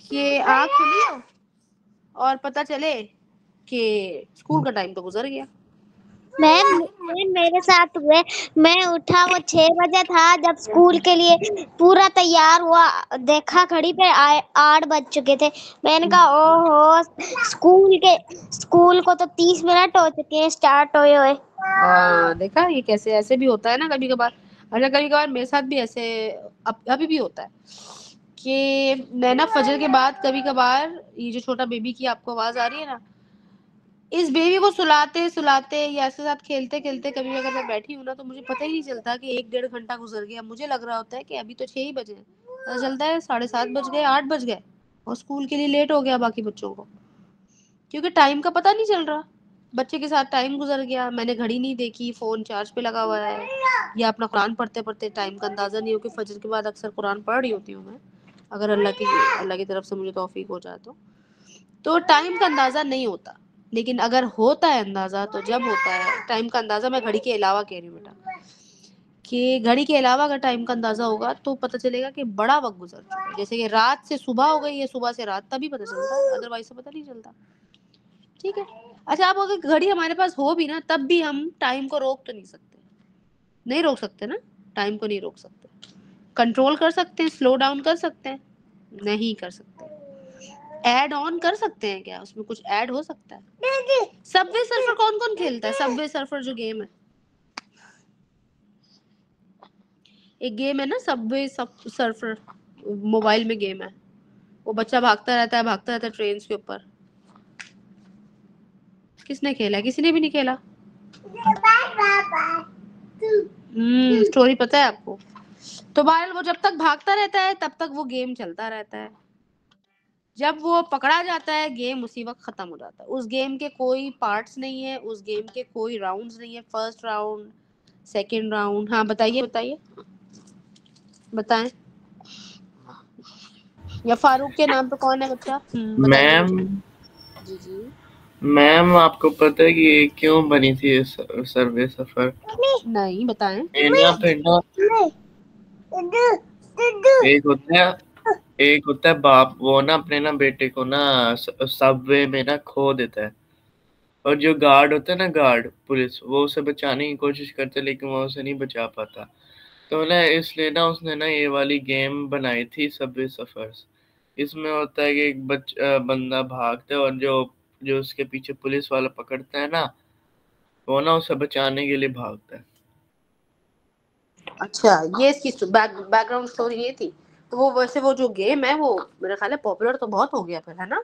[SPEAKER 1] کہ آنکھ کھلی ہو اور پتہ چلے کہ اسکول کا ٹائم تو گزر گیا.
[SPEAKER 2] میم میرے ساتھ ہوئے, میں اٹھا وہ 6 بجے تھا, جب اسکول کے لیے پورا تیار ہوا دیکھا گھڑی پہ 8 بج چکے تھے. میں نے کہا او ہو اسکول کو تو 30 منٹ ہو چکے ہیں اسٹارٹ ہوئے.
[SPEAKER 1] ہاں دیکھا, یہ کیسے ایسے بھی ہوتا ہے نا کبھی کبھار. اچھا کبھی کبھار میرے ساتھ بھی ایسے ابھی بھی ہوتا ہے کہ میں نا فجر کے بعد کبھی کبھار, یہ جو چھوٹا بیبی کی آپ کو آواز آ رہی ہے نا, اس بیبی کو سلاتے یا اس کے ساتھ کھیلتے کھیلتے کبھی اگر میں بیٹھی ہوں نا, تو مجھے پتہ ہی نہیں چلتا کہ 1-1.5 گھنٹہ گزر گیا. مجھے لگ رہا ہوتا ہے کہ ابھی تو 6 ہی بجے ہیں, پتہ چلتا ہے 7:30 بج گئے, 8 بج گئے, اور اسکول کے لیے لیٹ ہو گیا باقی بچوں کو, کیونکہ ٹائم کا پتہ نہیں چل رہا. بچے کے ساتھ ٹائم گزر گیا, میں نے گھڑی نہیں دیکھی, فون چارج پہ لگا ہوا ہے, یا اپنا قرآن پڑھتے پڑھتے ٹائم کا اندازہ نہیں ہو, کہ فجر کے بعد اکثر قرآن پڑھ رہی ہوتی ہوں میں, اگر اللہ کی طرف سے مجھے توفیق ہو جائے تو ٹائم کا اندازہ نہیں ہوتا. لیکن اگر ہوتا ہے اندازہ تو جب ہوتا ہے ٹائم کا اندازہ, میں گھڑی کے علاوہ کہہ رہی ہوں بیٹا, کہ گھڑی کے علاوہ اگر ٹائم کا اندازہ ہوگا تو پتہ چلے گا کہ بڑا وقت گزر چکا ہے. جیسے کہ رات سے صبح ہو گئی یا صبح سے رات, تبھی پتہ چلتا ہے, ادروائز سے پتہ نہیں چلتا. ٹھیک ہے. اچھا آپ اگر گھڑی ہمارے پاس ہو بھی نا, تب بھی ہم ٹائم کو روک تو نہیں روک سکتے نا. ٹائم کو نہیں روک سکتے, کنٹرول کر سکتے ہیں, سلو ڈاؤن کر سکتے ہیں, نہیں کر سکتے. ایڈ آن کر سکتے ہیں کیا, اس میں کچھ ایڈ ہو سکتا ہے؟ سب وے سرفر کون کھیلتا ہے؟ سب وے سرفر جو گیم ہے, ایک گیم ہے نا سب وے سرفر, موبائل میں گیم ہے, وہ بچہ بھاگتا رہتا ہے ٹرینز کے اوپر. کس نے کھیلا ہے؟ کسی نے بھی نہیں کھیلا. اسٹوری پتہ ہے آپ کو؟ تو بہرحال وہ جب تک بھاگتا رہتا ہے تب تک وہ گیم چلتا رہتا ہے. جب وہ پکڑا جاتا ہے گیم اسی وقت ختم ہو جاتا ہے. اس گیم کے کوئی پارٹس نہیں ہے, اس گیم کے کوئی راؤنڈز نہیں ہے, فرسٹ راؤنڈ, سیکنڈ راؤنڈ. ہاں بتائیے بتائیں, یا فاروق کے نام پہ کون ہے بچہ؟ بتائیے
[SPEAKER 3] میم
[SPEAKER 1] مجھے. جی
[SPEAKER 3] میم آپ کو پتہ ہے کہ یہ کیوں بنی تھی سروے سفر؟
[SPEAKER 1] نہیں بتائیں.
[SPEAKER 3] ایک ہوتا ہے باپ, وہ نا اپنے نا بیٹے کو نا سب وے میں نا کھو دیتا ہے, اور جو گارڈ ہوتا ہے نا گارڈ پولیس, وہ اسے بچانے کی کوشش کرتے لیکن وہ اسے نہیں بچا پاتا. تو نا اس لیے نا اس نے نا یہ والی گیم بنائی تھی سب وے سفرز. اس میں ہوتا ہے کہ ایک بندہ بھاگتا ہے, اور جو اس کے پیچھے پولیس والا پکڑتا ہے نا, وہ نا اسے بچانے کے لیے بھاگتا ہے.
[SPEAKER 1] اچھا یہ اس کی بیک گراؤنڈ اسٹوری یہ تھی. تو وہ ویسے وہ جو گیم ہے وہ میرا خیال ہے پاپولر تو بہت ہو گیا پھر, ہے نا؟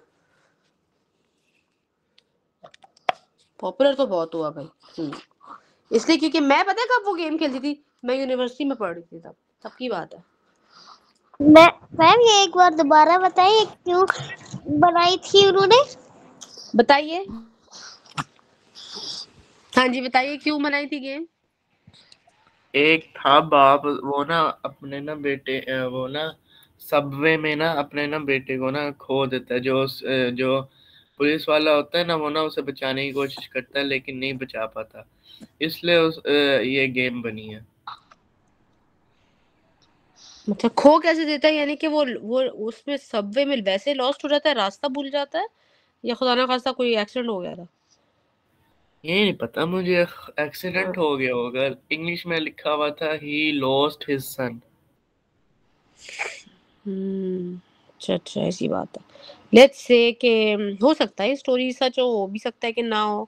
[SPEAKER 1] پاپولر تو بہت ہوا بھائی. اس لیے کیونکہ میں پتہ ہے کب وہ گیم کھیلتی تھی, میں یونیورسٹی میں پڑھ رہی تھی, تب کی بات ہے.
[SPEAKER 2] میم یہ ایک بار دوبارہ بتائیے کیوں بنائی تھی انہوں نے؟
[SPEAKER 1] بتائیے. ہاں جی بتائیے کیوں بنائی تھی گیم.
[SPEAKER 3] ایک تھا باپ, وہ نا اپنے نا بیٹے, وہ نا سب وے میں نا اپنے نا بیٹے کو نا کھو دیتا ہے. جو پولیس والا ہوتا ہے نا, وہ نا اسے بچانے کی کوشش کرتا ہے لیکن نہیں بچا پاتا. اس لیے یہ گیم بنی ہے.
[SPEAKER 1] مطلب کھو کیسے دیتا ہے؟ یعنی کہ وہ اس میں سب وے میں ویسے لاسٹ ہو جاتا ہے, راستہ بھول جاتا ہے, یا خدا نہ خواستہ کوئی ایکسیڈنٹ ہو گیا تھا؟
[SPEAKER 3] یہ نہیں پتا مجھے، ایکسیڈنٹ ہو گیا ہوگا. انگلش میں لکھا ہوا تھا he lost his son.
[SPEAKER 1] اچھا ایسی بات ہے. لیٹس سے کہ ہو سکتا ہے اسٹوری سچ ہو بھی سکتا ہے کہ نہ ہو.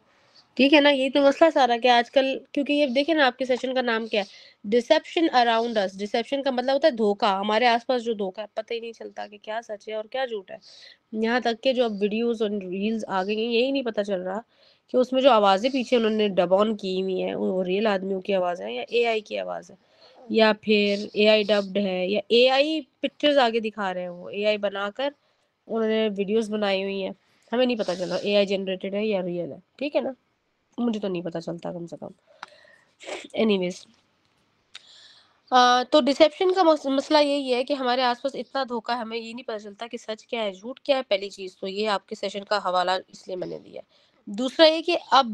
[SPEAKER 1] ٹھیک ہے نا. یہی تو مسئلہ سارا کہ آج کل، کیونکہ یہ دیکھیں نا آپ کے سیشن کا نام کیا ہے، ڈسیپشن اراؤنڈ اس. ڈسیپشن کا مطلب ہوتا ہے دھوکا. ہمارے آس پاس جو دھوکا ہے پتہ ہی نہیں چلتا کہ کیا سچ ہے اور کیا جھوٹ ہے. یہاں تک کہ جو اب ویڈیوز اور ریلز آ گئی ہیں یہی نہیں پتہ چل رہا کہ اس میں جو آوازیں پیچھے انہوں نے ڈب آن کی ہوئی ہیں وہ ریئل آدمیوں کی آواز ہے یا اے آئی کی آواز ہے، یا پھر اے آئی ڈبڈ ہے، یا اے آئی پکچرز آگے دکھا رہے ہیں، وہ اے آئی بنا کر انہوں نے ویڈیوز بنائی ہوئی ہیں. ہمیں نہیں پتہ چل رہا اے آئی جنریٹڈ ہے یا ریئل ہے. ٹھیک ہے نا. مجھے تو نہیں پتہ چلتا کم سے کم. اینی ویز، تو ڈسیپشن کا مسئلہ یہی ہے کہ ہمارے آس پاس اتنا دھوکا ہے، ہمیں یہ نہیں پتہ چلتا کہ سچ کیا ہے جھوٹ کیا ہے. پہلی چیز تو یہ آپ کے سیشن کا حوالہ اس لیے میں نے دیا. دوسرا یہ کہ اب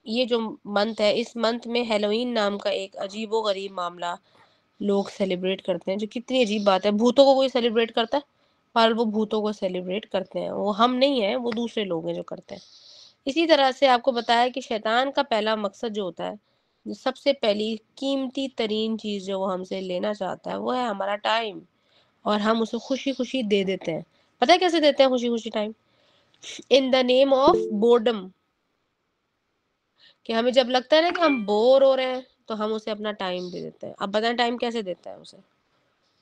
[SPEAKER 1] یہ جو منتھ ہے اس منتھ میں ہیلوئین نام کا ایک عجیب و غریب معاملہ لوگ سیلیبریٹ کرتے ہیں، جو کتنی عجیب بات ہے. بھوتوں کو کوئی سیلیبریٹ کرتا ہے؟ پر وہ بھوتوں کو سیلیبریٹ کرتے ہیں، وہ ہم نہیں ہیں، وہ دوسرے لوگ ہیں جو کرتے ہیں. اسی طرح سے آپ کو بتایا کہ شیطان کا پہلا مقصد جو ہوتا ہے، جو سب سے پہلی قیمتی ترین چیز جو وہ ہم سے لینا چاہتا ہے وہ ہے ہمارا ٹائم، اور ہم اسے خوشی خوشی دے دیتے ہیں. پتہ ہے کیسے دیتے ہیں خوشی خوشی time? In the name of boredom. کہ ہمیں جب لگتا ہے نا کہ ہم بور ہو رہے ہیں تو ہم اسے اپنا ٹائم دے دیتے ہیں. اب بتائیں ٹائم کیسے دیتا ہے اسے؟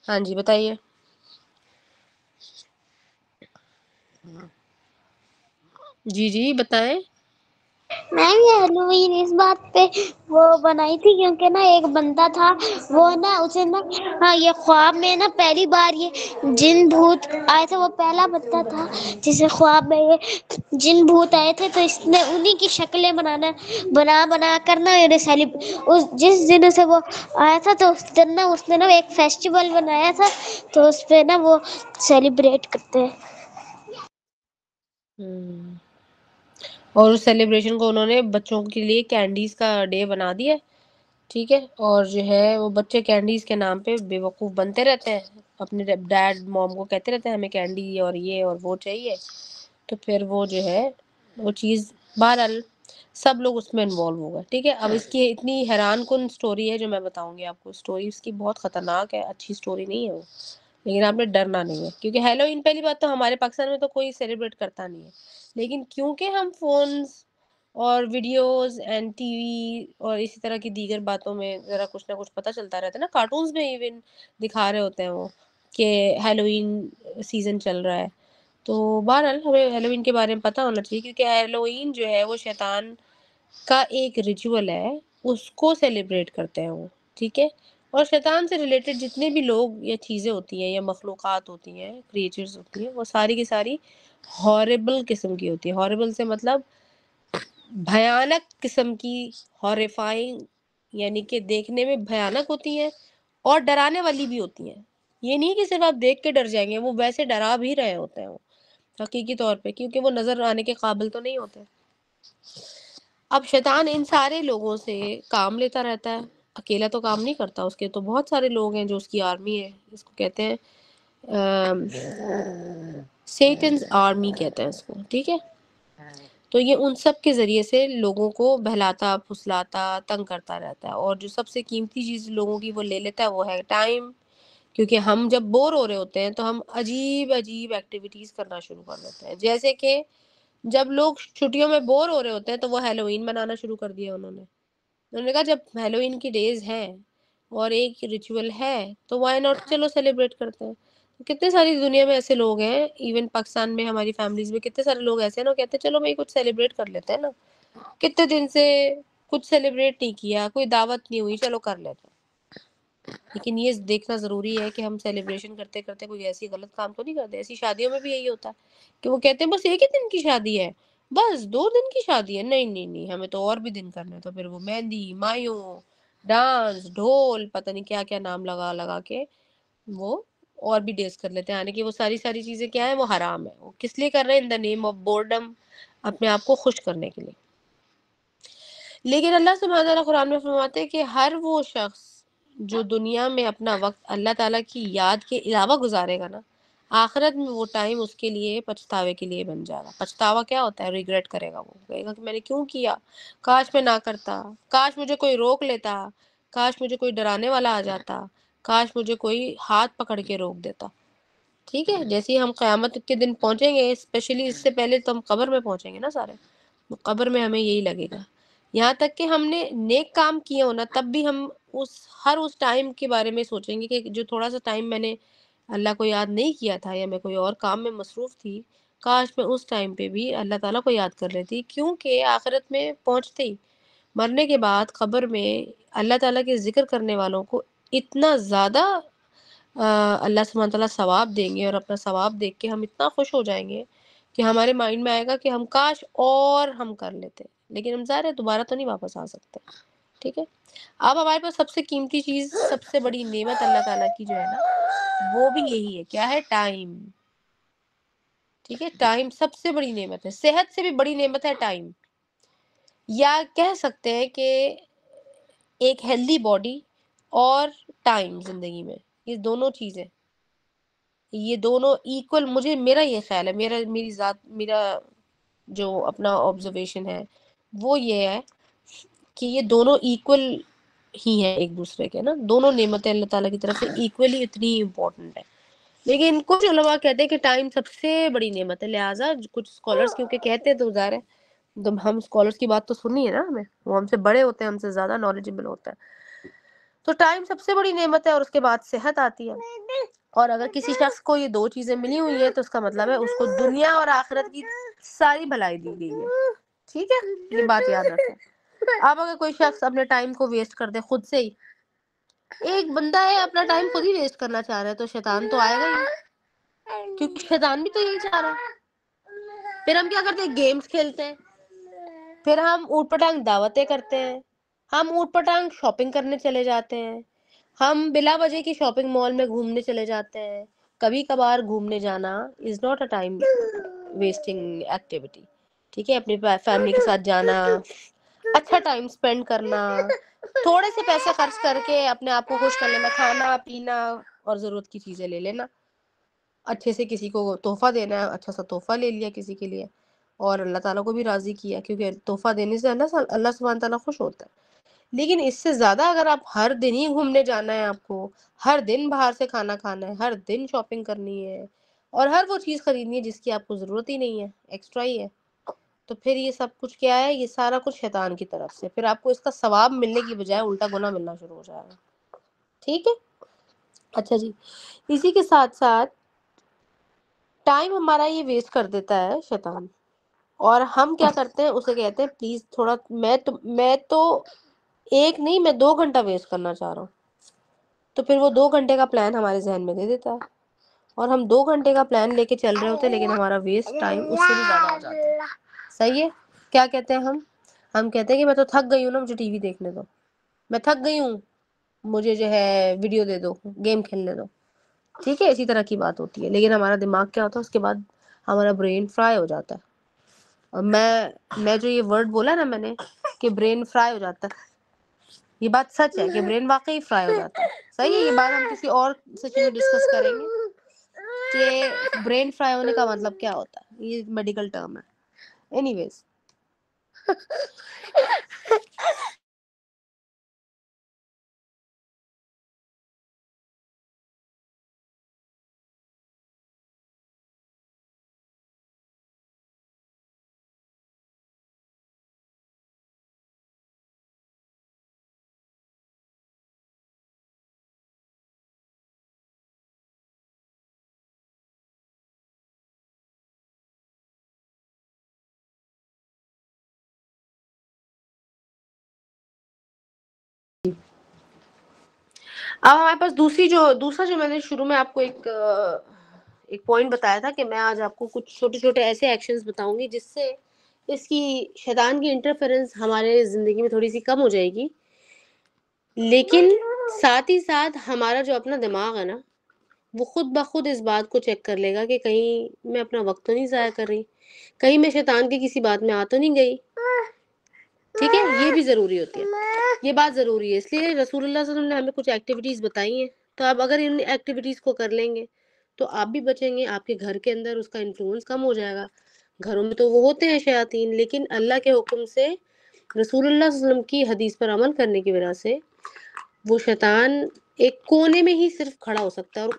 [SPEAKER 1] ہاں جی بتائیے. جی بتائیں.
[SPEAKER 2] میم یہ ہیلوئین اس بات پہ وہ بنائی تھی کیونکہ نا ایک بندہ تھا وہ نا اسے نا یہ خواب میں نا پہلی بار یہ جن بھوت آئے تھے، وہ پہلا بندہ تھا جسے خواب میں یہ جن بھوت آئے تھے، تو اس نے انہی کی شکلیں بنا کر نا جس دن سے وہ آیا تھا تو اس دن نا اس نے نا ایک فیسٹیول بنایا تھا، تو اس پہ نا وہ سیلیبریٹ کرتے ہیں.
[SPEAKER 1] اور اس سیلیبریشن کو انہوں نے بچوں کے لیے کینڈیز کا ڈے بنا دیا. ٹھیک ہے. اور جو ہے وہ بچے کینڈیز کے نام پہ بے وقوف بنتے رہتے ہیں، اپنے ڈیڈ موم کو کہتے رہتے ہیں ہمیں کینڈی اور یہ اور وہ چاہیے. تو پھر وہ جو ہے وہ چیز بہرحال سب لوگ اس میں انوالو ہو گئے. ٹھیک ہے. اب اس کی اتنی حیران کن سٹوری ہے جو میں بتاؤں گی آپ کو. سٹوری اس کی بہت خطرناک ہے، اچھی سٹوری نہیں ہے وہ، لیکن آپ نے ڈرنا نہیں ہے. کیونکہ ہیلوئین پہلی بات تو ہمارے پاکستان میں تو کوئی سیلیبریٹ کرتا نہیں ہے، لیکن کیونکہ ہم فونز اور ویڈیوز اینڈ ٹی وی اور اسی طرح کی دیگر باتوں میں ذرا کچھ نہ کچھ پتہ چلتا رہتا ہے نا. کارٹونز میں ایون دکھا رہے ہوتے ہیں وہ کہ ہیلوئین سیزن چل رہا ہے. تو بہرحال ہمیں ہیلوئین کے بارے میں پتہ ہونا چاہیے، کیونکہ ہیلوئین جو ہے وہ شیطان کا ایک ریچول ہے، اس کو سیلیبریٹ کرتے ہیں وہ. ٹھیک ہے. اور شیطان سے ریلیٹڈ جتنے بھی لوگ یا چیزیں ہوتی ہیں یا مخلوقات ہوتی ہیں، کریچرز ہوتی ہیں، وہ ساری کی ساری ہاربل قسم کی ہوتی ہے. ہاربل سے مطلب بھیانک قسم کی، ہاریفائنگ یعنی کہ دیکھنے میں بھیانک ہوتی ہیں اور ڈرانے والی بھی ہوتی ہیں. یہ نہیں کہ صرف آپ دیکھ کے ڈر جائیں گے، وہ ویسے ڈرا بھی رہے ہوتے ہیں وہ حقیقی طور پہ، کیونکہ وہ نظر آنے کے قابل تو نہیں ہوتے. اب شیطان ان سارے لوگوں سے کام لیتا رہتا ہے، اکیلا تو کام نہیں کرتا، اس کے تو بہت سارے لوگ ہیں جو اس کی آرمی ہے. اس کو کہتے ہیں سیٹنز آرمی کہتے ہیں اس کو. ٹھیک ہے. تو یہ ان سب کے ذریعے سے لوگوں کو بہلاتا پھسلاتا تنگ کرتا رہتا ہے. اور جو سب سے قیمتی چیز لوگوں کی وہ لے لیتا ہے وہ ہے ٹائم. کیونکہ ہم جب بور ہو رہے ہوتے ہیں تو ہم عجیب ایکٹیویٹیز کرنا شروع کر دیتے ہیں. جیسے کہ جب لوگ چھٹیوں میں بور ہو رہے ہوتے ہیں تو وہ ہیلوئین بنانا شروع کر دیا انہوں نے کہا جب ہیلوئین کی ڈیز ہیں اور ایک ریچول ہے تو وائی ناٹ، چلو سیلیبریٹ کرتے ہیں. کتنے ساری دنیا میں ایسے لوگ ہیں، ایون پاکستان میں ہماری فیملیز میں کتنے سارے لوگ ایسے ہیں نا، کہتے ہیں چلو بھائی کچھ سیلیبریٹ کر لیتے ہیں نا، کتنے دن سے کچھ سیلیبریٹ نہیں کیا، کوئی دعوت نہیں ہوئی، چلو کر لیتے ہیں. لیکن یہ دیکھنا ضروری ہے کہ ہم سیلیبریشن کرتے کرتے کوئی ایسی غلط کام تو نہیں کرتے. ایسی شادیوں میں بھی یہی ہوتا ہے کہ وہ کہتے ہیں بس ایک ہی دن کی شادی ہے، بس 2 دن کی شادی ہے. نہیں ہمیں تو اور بھی دن کرنا ہے. تو پھر وہ مہندی، مایوں، ڈانس، ڈھول، پتہ نہیں کیا کیا نام لگا کے وہ اور بھی ڈیز کر لیتے ہیں. یعنی کہ وہ ساری چیزیں کیا ہیں، وہ حرام ہے. وہ کس لیے کر رہے ہیں؟ ان دا نیم آف بورڈم، اپنے آپ کو خوش کرنے کے لیے. لیکن اللہ سبحانہ وتعالیٰ قرآن میں فرماتے ہیں کہ ہر وہ شخص جو دنیا میں اپنا وقت اللہ تعالیٰ کی یاد کے علاوہ گزارے گا نا، آخرت میں وہ ٹائم اس کے لیے پچھتاوے کے لیے بن جائے گا. پچھتاوا کیا ہوتا ہے؟ ریگریٹ کرے گا. وہ کہے گا کہ میں نے کیوں کیا، کاش میں نہ کرتا، کاش مجھے کوئی روک لیتا، کاش مجھے کوئی ڈرانے والا آ جاتا، کاش مجھے کوئی ہاتھ پکڑ کے روک دیتا. ٹھیک ہے، جیسے ہی ہم قیامت کے دن پہنچیں گے، اسپیشلی اس سے پہلے تو ہم قبر میں پہنچیں گے نا سارے، قبر میں ہمیں یہی لگے گا. یہاں تک کہ ہم نے نیک کام کیے ہونا تب بھی ہم اس ٹائم کے بارے میں سوچیں گے کہ جو تھوڑا سا ٹائم میں نے اللہ کو یاد نہیں کیا تھا یا میں کوئی اور کام میں مصروف تھی، کاش میں اس ٹائم پہ بھی اللہ تعالیٰ کو یاد کر لیتی. کیونکہ آخرت میں پہنچتے ہی، مرنے کے بعد قبر میں اللہ تعالیٰ کے ذکر کرنے والوں کو اتنا زیادہ اللہ سبحانہ تعالیٰ ثواب دیں گے، اور اپنا ثواب دیکھ کے ہم اتنا خوش ہو جائیں گے کہ ہمارے مائنڈ میں آئے گا کہ ہم کاش اور ہم کر لیتے، لیکن ہم ظاہر ہے دوبارہ تو نہیں واپس آ سکتے. ٹھیک ہے، اب ہمارے پاس سب سے قیمتی چیز، سب سے بڑی نعمت اللہ تعالیٰ کی جو ہے نا، وہ بھی یہی ہے. کیا ہے؟ ٹائم. ٹھیک ہے، ٹائم سب سے بڑی نعمت ہے. صحت سے بھی بڑی نعمت ہے ٹائم. یا کہہ سکتے ہیں کہ ایک ہیلدی باڈی اور ٹائم زندگی میں، یہ دونوں چیزیں، یہ دونوں ایکول، میرا یہ خیال ہے، میری ذات، میرا جو اپنا آبزرویشن ہے وہ یہ ہے کہ یہ دونوں ایکول ہی ہیں ایک دوسرے کے نا. دونوں نعمتیں اللہ تعالیٰ کی طرف سے ایکولی اتنی امپورٹنٹ ہے. لیکن کچھ علماء کہتے ہیں کہ ٹائم سب سے بڑی نعمت ہے. لہٰذا کچھ اسکالرس کیونکہ کہتے ہیں تو ظاہر ہے، ہم اسکالرس کی بات تو سنی ہے نا، ہمیں وہ ہم سے بڑے ہوتے ہیں، ہم سے زیادہ نالجبل ہوتا ہے. تو ٹائم سب سے بڑی نعمت ہے، اور اس کے بعد صحت آتی ہے. اور اگر کسی شخص کو یہ دو چیزیں ملی ہوئی ہیں تو اس کا مطلب ہے اس کو دنیا اور آخرت کی ساری بھلائی دی گئی ہے. ٹھیک ہے، یہ بات یاد رکھیں. اب اگر کوئی شخص اپنے ٹائم کو ویسٹ کر دے خود سے ہی، ایک بندہ ہے اپنا ٹائم خود ہی ویسٹ کرنا چاہ رہا ہے، تو شیطان تو آئے گا ہی، کیونکہ شیطان بھی تو یہی چاہ رہا ہے. پھر ہم کیا کرتے ہیں؟ گیمز کھیلتے ہیں، پھر ہم اوٹ پٹانگ دعوتیں کرتے ہیں، ہم اوٹ پٹانگ شاپنگ کرنے چلے جاتے ہیں، ہم بلا وجہ کی شاپنگ مال میں گھومنے چلے جاتے ہیں. کبھی کبھار گھومنے جانا is not a time wasting activity. ٹھیک ہے، اپنی فیملی کے ساتھ جانا، اچھا ٹائم سپینڈ کرنا، تھوڑے سے پیسے خرچ کر کے اپنے آپ کو خوش کر لینا، کھانا پینا اور ضرورت کی چیزیں لے لینا، اچھے سے کسی کو تحفہ دینا ہے، اچھا سا تحفہ لے لیا کسی کے لیے، اور اللہ تعالیٰ کو بھی راضی کیا، کیونکہ تحفہ دینے سے اللہ سبحانہ تعالیٰ خوش ہوتا ہے. لیکن اس سے زیادہ اگر آپ ہر دن ہی گھومنے جانا ہے، آپ کو ہر دن باہر سے کھانا کھانا ہے، ہر دن شاپنگ کرنی ہے، اور ہر وہ چیز خریدنی ہے جس کی آپ کو ضرورت ہی نہیں ہے، ایکسٹرا ہی ہے، تو پھر یہ سب کچھ کیا ہے؟ یہ سارا کچھ شیطان کی طرف سے. پھر آپ کو اس کا ثواب ملنے کی بجائے الٹا گناہ ملنا شروع ہو جائے گا. ٹھیک ہے، اچھا جی، اسی کے ساتھ ساتھ ٹائم ہمارا یہ ویسٹ کر دیتا ہے شیطان، اور ہم کیا کرتے ہیں؟ اسے کہتے ہیں پلیز تھوڑا، میں تو 1 نہیں، میں 2 گھنٹہ ویسٹ کرنا چاہ رہا ہوں. تو پھر وہ 2 گھنٹے کا پلان ہمارے ذہن میں دے دیتا ہے، اور ہم 2 گھنٹے کا پلان لے کے چل رہے ہوتے ہیں، لیکن ہمارا ویسٹ ٹائم اس سے بھی زیادہ ہو جاتا ہے. صحیح ہے، کیا کہتے ہیں ہم کہتے ہیں کہ میں تو تھک گئی ہوں نا، مجھے ٹی وی دیکھنے دو، میں تھک گئی ہوں، مجھے جو ہے ویڈیو دے دو، گیم کھیلنے دو. ٹھیک ہے، اسی طرح کی بات ہوتی ہے. لیکن ہمارا دماغ کیا ہوتا ہے؟ اس کے بعد ہمارا برین فرائی ہو جاتا ہے. اور میں جو یہ ورڈ بولا نا میں نے کہ برین فرائی ہو جاتا ہے، یہ بات سچ ہے کہ برین واقعی فرائی ہو جاتا ہے. صحیح ہے، یہ بات ہم کسی اور سیشن میں ڈسکس کریں گے کہ برین فرائی ہونے کا مطلب کیا ہوتا ہے. یہ میڈیکل ٹرم ہے. اینی ویز، اب ہمارے پاس دوسرا جو میں نے شروع میں آپ کو ایک پوائنٹ بتایا تھا کہ میں آج آپ کو کچھ چھوٹے چھوٹے ایسے ایکشنز بتاؤں گی جس سے اس کی شیطان کی انٹرفیرنس ہمارے زندگی میں تھوڑی سی کم ہو جائے گی. لیکن ساتھ ہی ساتھ ہمارا جو اپنا دماغ ہے نا، وہ خود بخود اس بات کو چیک کر لے گا کہ کہیں میں اپنا وقت تو نہیں ضائع کر رہی، کہیں میں شیطان کی کسی بات میں آ تو نہیں گئی. ٹھیک ہے، یہ بھی ضروری ہوتی ہے، یہ بات ضروری ہے. اس لیے رسول اللہ صلی اللہ علیہ وسلم نے ہمیں کچھ ایکٹیویٹیز بتائی ہیں، تو آپ اگر ان ایکٹیویٹیز کو کر لیں گے تو آپ بھی بچیں گے، آپ کے گھر کے اندر اس کا انفلوئنس کم ہو جائے گا. گھروں میں تو وہ ہوتے ہیں شیاطین، لیکن اللہ کے حکم سے، رسول اللہ صلی اللہ علیہ وسلم کی حدیث پر عمل کرنے کی وجہ سے وہ شیطان ایک کونے میں ہی صرف کھڑا ہو سکتا ہے، اور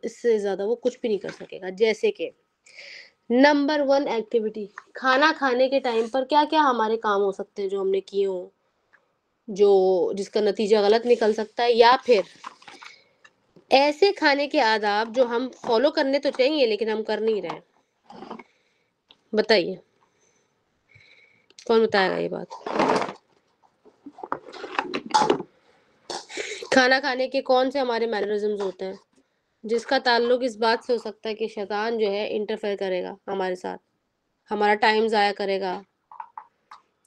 [SPEAKER 1] اس سے زیادہ وہ کچھ بھی نہیں کر سکے گا. جیسے کہ نمبر 1 ایکٹیویٹی، کھانا کھانے کے ٹائم پر کیا کیا ہمارے کام ہو سکتے ہیں جو ہم نے کیے ہوں، جس کا نتیجہ غلط نکل سکتا ہے، یا پھر ایسے کھانے کے آداب جو ہم فالو کرنے تو چاہیے لیکن ہم کر نہیں رہے. بتائیے کون بتائے گا یہ بات؟ کھانا کھانے کے کون سے ہمارے مینرزمز ہوتے ہیں جس کا تعلق اس بات سے ہو سکتا ہے کہ شیطان جو ہے انٹرفیئر کرے گا ہمارے ساتھ، ہمارا ٹائم ضائع کرے گا،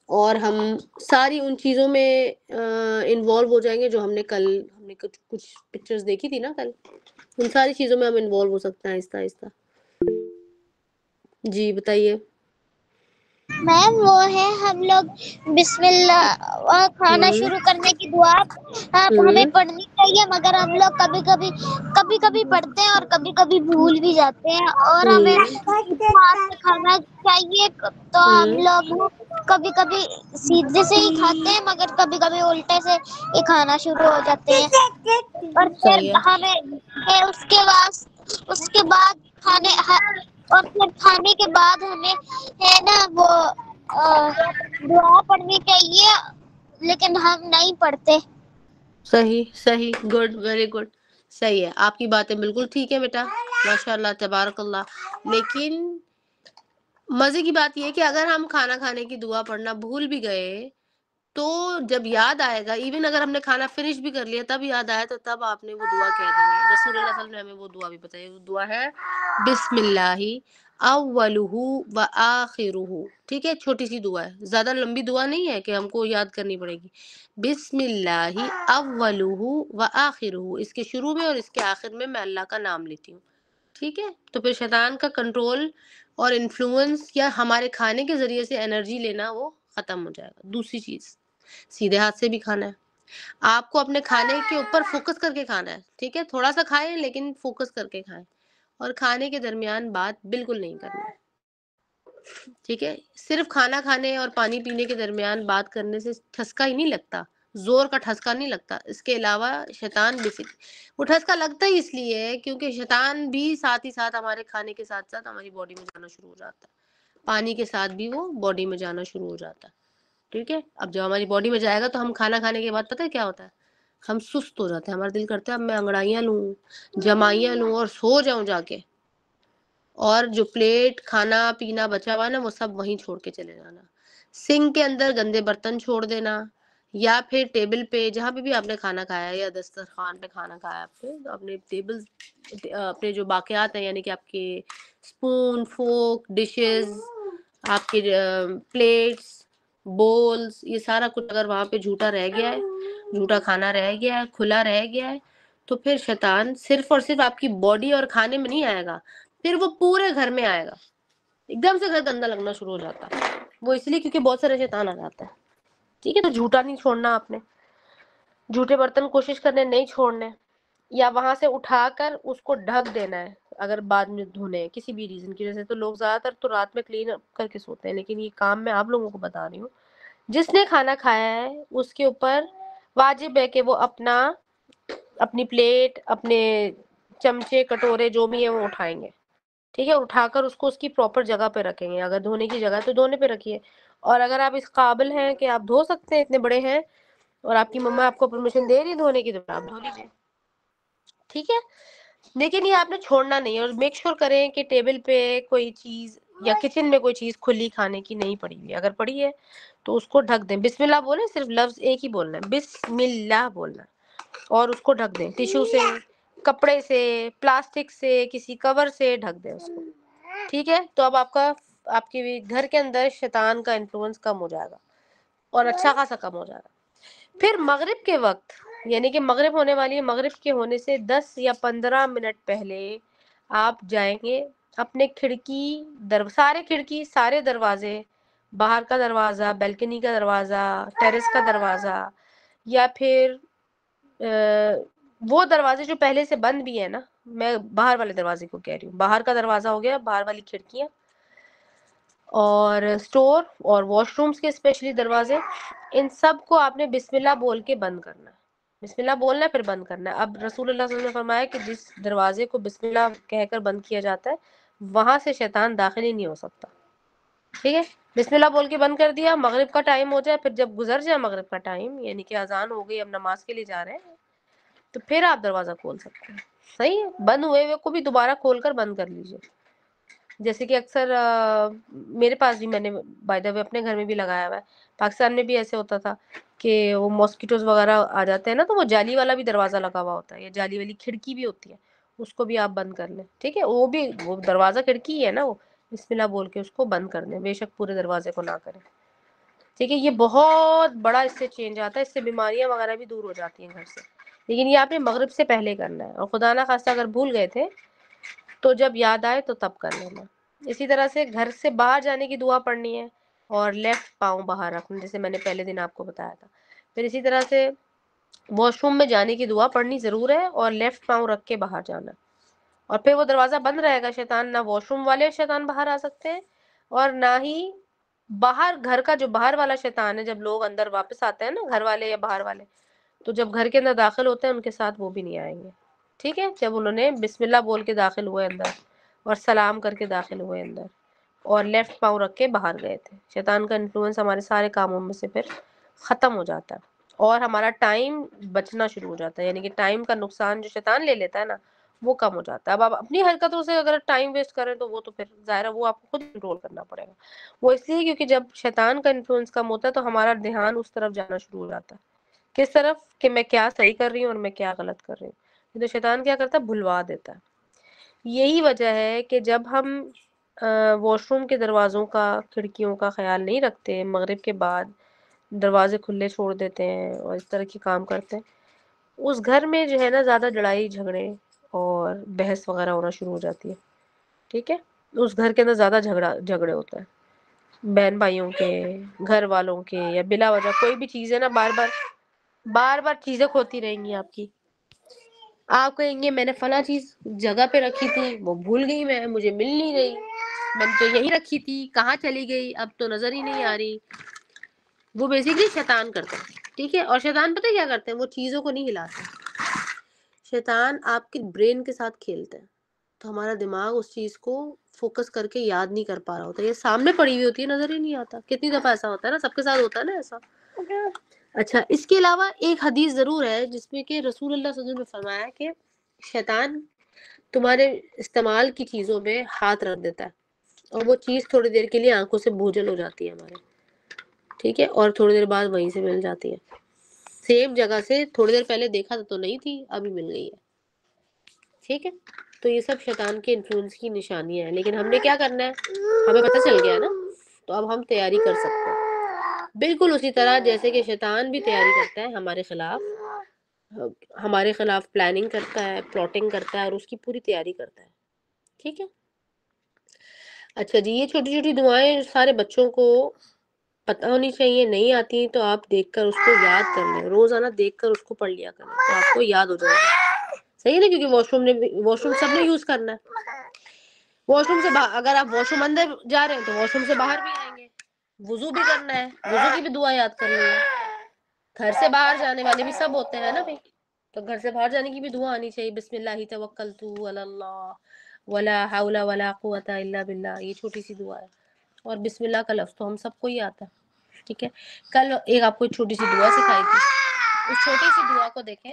[SPEAKER 1] اور ہم ساری ان چیزوں میں انوالو ہو جائیں گے جو ہم نے کچھ پکچرز دیکھی تھی نا کل، ان ساری چیزوں میں ہم انوالو ہو سکتے ہیں آہستہ آہستہ. جی بتائیے.
[SPEAKER 2] میم وہ ہے ہم لوگ بسم اللہ کھانا شروع کرنے کی دعا ہمیں پڑھنی چاہیے، مگر ہم لوگ کبھی کبھی پڑھتے ہیں اور کبھی کبھی بھول بھی جاتے ہیں، اور ہمیں ہاتھ سے کھانا چاہیے. تو ہم لوگ کبھی کبھی سیدھے سے ہی کھاتے ہیں مگر کبھی کبھی الٹے سے ہی کھانا شروع ہو جاتے ہیں. اور پھر
[SPEAKER 1] صحیح ہے.
[SPEAKER 2] ہمیں اس کے بعد کھانے کے بعد ہمیں ہے نا وہ دعا پڑھنی چاہیے، لیکن ہم نہیں پڑھتے.
[SPEAKER 1] صحیح گڈ، ویری گڈ. صحیح ہے، آپ کی باتیں بالکل ٹھیک ہے بیٹا، ماشاء اللہ تبارک اللہ. لیکن مزے کی بات یہ ہے کہ اگر ہم کھانا کھانے کی دعا پڑھنا بھول بھی گئے تو جب یاد آئے گا، ایون اگر ہم نے کھانا فنش بھی کر لیا تب یاد آیا تو تب آپ نے وہ دعا کہہ دینی ہے. رسول اللہ صلی اللہ علیہ وسلم نے ہمیں وہ دعا بھی بتائی، وہ دعا ہے بسم اللہ اولہ و آخرہ. ٹھیک ہے، چھوٹی سی دعا ہے، زیادہ لمبی دعا نہیں ہے کہ ہم کو یاد کرنی پڑے گی. بسم اللہ اولہ و آخرہ، اس کے شروع میں اور اس کے آخر میں اللہ کا نام لیتی ہوں. ٹھیک ہے، تو پھر شیطان کا کنٹرول اور انفلوئنس یا ہمارے کھانے کے ذریعے سے انرجی لینا وہ ختم ہو جائے گا. دوسری چیز، سیدھے ہاتھ سے بھی کھانا ہے. آپ کو اپنے کھانے کے اوپر فوکس کر کے کھانا ہے. ٹھیک ہے، تھوڑا سا کھائیں لیکن فوکس کر کے کھائیں، اور کھانے کے درمیان بات بالکل نہیں کرنی ہے. ٹھیک ہے، صرف کھانا کھانے اور پانی پینے کے درمیان بات کرنے سے ٹھسکا ہی نہیں لگتا، زور کا ٹھسکا نہیں لگتا. اس کے علاوہ شیطان وہ ٹھسکا لگتا ہی اس لیے ہے کیونکہ شیطان بھی ساتھ ہی ساتھ ہمارے کھانے کے ساتھ ساتھ ہماری باڈی میں جانا شروع ہو جاتا ہے. پانی کے ساتھ بھی وہ باڈی میں جانا شروع ہو جاتا ہے. ٹھیک ہے، اب جب ہماری باڈی میں جائے گا تو ہم کھانا کھانے کے بعد پتہ ہے کیا ہوتا ہے؟ ہم سست ہو جاتے ہیں، ہمارا دل کرتا ہے اب میں انگڑائیاں لوں، جمائیاں لوں اور سو جاؤں جا کے، اور جو پلیٹ کھانا پینا بچا ہوا نا وہ سب وہیں چھوڑ کے چلے جانا. سنک کے اندر گندے برتن چھوڑ دینا، یا پھر ٹیبل پہ جہاں پہ بھی آپ نے کھانا کھایا یا دسترخوان پہ کھانا کھایا آپ نے، تو اپنے ٹیبل اپنے جو باقیات ہیں یعنی کہ آپ کے اسپون، فورک، ڈشز، آپ کے پلیٹس، بولز، یہ سارا کچھ اگر وہاں پہ جھوٹا رہ گیا ہے، جھوٹا کھانا رہ گیا ہے، کھلا رہ گیا ہے، تو پھر شیطان صرف اور صرف آپ کی باڈی اور کھانے میں نہیں آئے گا، پھر وہ پورے گھر میں آئے گا. ایک دم سے گھر گندا لگنا شروع ہو جاتا ہے، وہ اس لیے کیونکہ بہت سارے شیطان آ جاتا ہے. ٹھیک ہے، تو جھوٹا نہیں چھوڑنا، آپ نے جھوٹے برتن کوشش کرنے نہیں چھوڑنے، یا وہاں سے اٹھا کر اس کو ڈھک دینا ہے اگر بعد میں دھونے کسی بھی ریزن کی وجہ سے. تو لوگ زیادہ تر تو رات میں کلین کر کے سوتے ہیں، لیکن یہ کام میں آپ لوگوں کو بتا رہی ہوں، جس نے کھانا کھایا ہے اس کے اوپر واجب ہے کہ وہ اپنی پلیٹ، اپنے چمچے، کٹورے جو بھی ہیں وہ اٹھائیں گے. ٹھیک ہے، اٹھا کر اس کو اس کی پراپر جگہ پہ رکھیں گے. اگر دھونے کی جگہ تو دھونے پہ رکھیے، اور اگر آپ اس قابل ہیں کہ آپ دھو سکتے ہیں، اتنے بڑے ہیں اور آپ کی مما آپ کو پرمیشن دے رہی دھونے کی، تو آپ دھو لیجیے. ٹھیک ہے، لیکن یہ آپ نے چھوڑنا نہیں ہے. اور میک شور کریں کہ ٹیبل پہ کوئی چیز یا کچن میں کوئی چیز کھلی کھانے کی نہیں پڑی ہوئی. اگر پڑی ہے تو اس کو ڈھک دیں. بسم اللہ بولیں، صرف لفظ ایک ہی بولنا ہے، بسم اللہ بولنا ہے، اور اس کو ڈھک دیں. ٹیشو سے، کپڑے سے، پلاسٹک سے، کسی کور سے ڈھک دیں اس کو. ٹھیک ہے، تو اب آپ کے گھر کے اندر شیطان کا انفلوئنس کم ہو جائے گا اور اچھا خاصا کم ہو جائے گا. پھر مغرب کے وقت، یعنی کہ مغرب ہونے والی ہے، مغرب کے ہونے سے 10 یا 15 منٹ پہلے آپ جائیں گے اپنے سارے کھڑکی، سارے دروازے، باہر کا دروازہ، بیلکنی کا دروازہ، ٹیرس کا دروازہ، یا پھر وہ دروازے جو پہلے سے بند بھی ہیں نا، میں باہر والے دروازے کو کہہ رہی ہوں، باہر کا دروازہ ہو گیا، باہر والی کھڑکیاں اور اسٹور اور واش رومز کے اسپیشلی دروازے، ان سب کو آپ نے بسم اللہ بول کے بند کرنا ہے، بسم اللہ بولنا ہے پھر بند کرنا ہے۔ اب رسول اللہ صلی اللہ علیہ وسلم نے فرمایا کہ جس دروازے کو بسم اللہ کہہ کر بند کیا جاتا ہے وہاں سے شیطان داخل ہی نہیں ہو سکتا، ٹھیک ہے؟ بسم اللہ بول کے بند کر دیا، مغرب کا ٹائم ہو جائے، پھر جب گزر جائے مغرب کا ٹائم، یعنی کہ اذان ہو گئی، اب نماز کے لیے جا رہے ہیں، تو پھر آپ دروازہ کھول سکتے ہیں، صحیح ہے؟ بند ہوئے کو بھی دوبارہ کھول کر بند کر لیجئے۔ جیسے کہ اکثر میرے پاس بھی، میں نے بائی دا وے اپنے گھر میں بھی لگایا ہوا ہے، پاکستان میں بھی ایسے ہوتا تھا کہ وہ ماسکیٹوز وغیرہ آ جاتے ہیں نا، تو وہ جالی والا بھی دروازہ لگا ہوا ہوتا ہے، یا جالی والی کھڑکی بھی ہوتی ہے، اس کو بھی آپ بند کر لیں، ٹھیک ہے؟ وہ بھی وہ دروازہ کھڑکی ہی ہے نا، وہ بسم اللہ بول کے اس کو بند کر دیں، بے شک پورے دروازے کو نہ کریں، ٹھیک ہے؟ یہ بہت بڑا اس سے چینج آتا ہے، اس سے بیماریاں وغیرہ بھی دور ہو جاتی ہیں گھر سے، لیکن یہ آپ نے مغرب سے پہلے کرنا ہے، اور خدا نہ خواستہ اگر بھول گئے تھے تو جب یاد آئے تو تب کر لینا۔ اسی طرح سے گھر سے باہر جانے کی دعا پڑھنی ہے اور لیفٹ پاؤں باہر رکھنا، جیسے میں نے پہلے دن آپ کو بتایا تھا۔ پھر اسی طرح سے واش روم میں جانے کی دعا پڑھنی ضرور ہے اور لیفٹ پاؤں رکھ کے باہر جانا، اور پھر وہ دروازہ بند رہے گا، شیطان نہ واش روم والے شیطان باہر آ سکتے ہیں اور نہ ہی باہر گھر کا جو باہر والا شیطان ہے، جب لوگ اندر واپس آتے ہیں نا، گھر والے یا باہر والے، تو جب گھر کے اندر داخل ہوتے ہیں ان کے ساتھ وہ بھی نہیں آئیں گے، ٹھیک ہے؟ جب انہوں نے بسم اللہ بول کے داخل ہوئے اندر اور سلام کر کے داخل ہوئے اندر اور لیفٹ پاؤں رکھ کے باہر گئے تھے، شیطان کا انفلوئنس ہمارے سارے کاموں میں سے پھر ختم ہو جاتا ہے اور ہمارا ٹائم بچنا شروع ہو جاتا ہے، یعنی کہ ٹائم کا نقصان جو شیطان لے لیتا ہے نا وہ کم ہو جاتا ہے۔ اب آپ اپنی حرکتوں سے اگر ٹائم ویسٹ کریں تو وہ تو پھر ظاہر ہے وہ آپ کو خود کنٹرول کرنا پڑے گا، وہ اس لیے کیونکہ جب شیطان کا انفلوئنس کم ہوتا ہے تو ہمارا دھیان اس طرف جانا شروع ہو جاتا ہے، کس طرف؟ کہ میں کیا صحیح کر رہی ہوں اور میں کیا غلط کر رہی ہوں، تو شیطان کیا کرتا ہے؟ بھلوا دیتا ہے۔ یہی وجہ ہے کہ جب ہم واش روم کے دروازوں کا، کھڑکیوں کا خیال نہیں رکھتے، مغرب کے بعد دروازے کھلے چھوڑ دیتے ہیں اور اس طرح کے کام کرتے ہیں، اس گھر میں جو ہے نا زیادہ لڑائی جھگڑے اور بحث وغیرہ ہونا شروع ہو جاتی ہے، ٹھیک ہے؟ اس گھر کے اندر زیادہ جھگڑے ہوتے ہیں، بہن بھائیوں کے، گھر والوں کے، یا بلا وجہ کوئی بھی چیز ہے نا بار بار چیزیں کھوتی رہیں گی آپ کی، آپ کہیں گے میں نے فلاں چیز جگہ پہ رکھی تھی وہ بھول گئی، میں مجھے مل نہیں رہی، میں نے تو یہی رکھی تھی کہاں چلی گئی، اب تو نظر ہی نہیں آ رہی۔ وہ بیسیکلی شیطان کرتا ہے، ٹھیک ہے؟ اور شیطان پتہ کیا کرتے ہیں؟ وہ چیزوں کو نہیں ہلاتے، شیطان آپ کے برین کے ساتھ کھیلتے ہیں، تو ہمارا دماغ اس چیز کو فوکس کر کے یاد نہیں کر پا رہا ہوتا، یہ سامنے پڑی ہوئی ہوتی ہے نظر ہی نہیں آتا۔ کتنی دفعہ ایسا ہوتا ہے نا، سب کے ساتھ ہوتا ہے نا ایسا۔ اچھا، اس کے علاوہ ایک حدیث ضرور ہے جس میں کہ رسول اللہ صلی اللہ علیہ وسلم نے فرمایا کہ شیطان تمہارے استعمال کی چیزوں میں ہاتھ رکھ دیتا ہے اور وہ چیز تھوڑی دیر کے لیے آنکھوں سے بوجھل ہو جاتی ہے ہمارے، ٹھیک ہے؟ اور تھوڑی دیر بعد وہیں سے مل جاتی ہے، سیم جگہ سے تھوڑی دیر پہلے دیکھا تو نہیں تھی، ابھی مل گئی ہے، ٹھیک ہے؟ تو یہ سب شیطان کے انفلوئنس کی نشانیاں ہیں، لیکن ہم نے کیا کرنا ہے؟ ہمیں پتہ چل گیا نا، تو اب ہم تیاری کر سکتے ہیں، بالکل اسی طرح جیسے کہ شیطان بھی تیاری کرتا ہے ہمارے خلاف پلاننگ کرتا ہے، پلاٹنگ کرتا ہے اور اس کی پوری تیاری کرتا ہے، ٹھیک ہے؟ اچھا جی، یہ چھوٹی چھوٹی دعائیں سارے بچوں کو پتہ ہونی چاہیے، نہیں آتی تو آپ دیکھ کر اس کو یاد کر لیں، روزانہ دیکھ کر اس کو پڑھ لیا کریں تو آپ کو یاد ہو جائے گا، صحیح ہے نا؟ کیونکہ واش روم سب نے یوز کرنا ہے، واش روم سے اگر آپ واش روم اندر جا رہے ہیں تو واش روم سے باہر بھی آئیں گے، وضو بھی کرنا ہے، وضو کی بھی دعا یاد کرنی ہے، گھر سے باہر جانے والے بھی سب ہوتے ہیں نا بھائی، تو گھر سے باہر جانے کی بھی دعا آنی چاہیے، بسم اللہ توکلت علی اللہ ولا حول ولا قوت الا باللہ، یہ چھوٹی سی دعا ہے، اور بسم اللہ کا لفظ تو ہم سب کو ہی آتا ہے، ٹھیک ہے؟ کل ایک آپ کو چھوٹی سی دعا سکھائی تھی، اس چھوٹی سی دعا کو دیکھیں،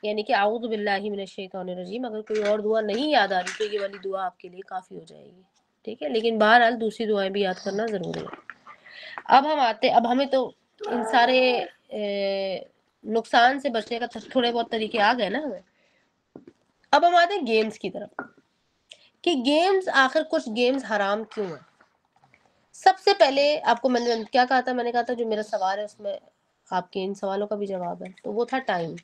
[SPEAKER 1] یعنی کہ اعوذ باللہ من الشیطان الرجیم، اگر کوئی اور دعا نہیں یاد آ رہی تو یہ والی دعا آپ کے لیے کافی ہو جائے گی، ٹھیک ہے؟ لیکن بہرحال دوسری دعائیں بھی یاد کرنا ضروری ہے۔ اب ہمیں تو ان سارے نقصان سے بچنے کا تھوڑے بہت طریقے آ گئے نا ہمیں، اب ہم آتے ہیں گیمز کی طرف، کہ گیمز آخر کچھ گیمز حرام کیوں ہیں؟ سب سے پہلے آپ کو میں نے کیا کہا تھا؟ میں نے کہا تھا جو میرا سوال ہے اس میں آپ کے ان سوالوں کا بھی جواب ہے، تو وہ تھا ٹائم۔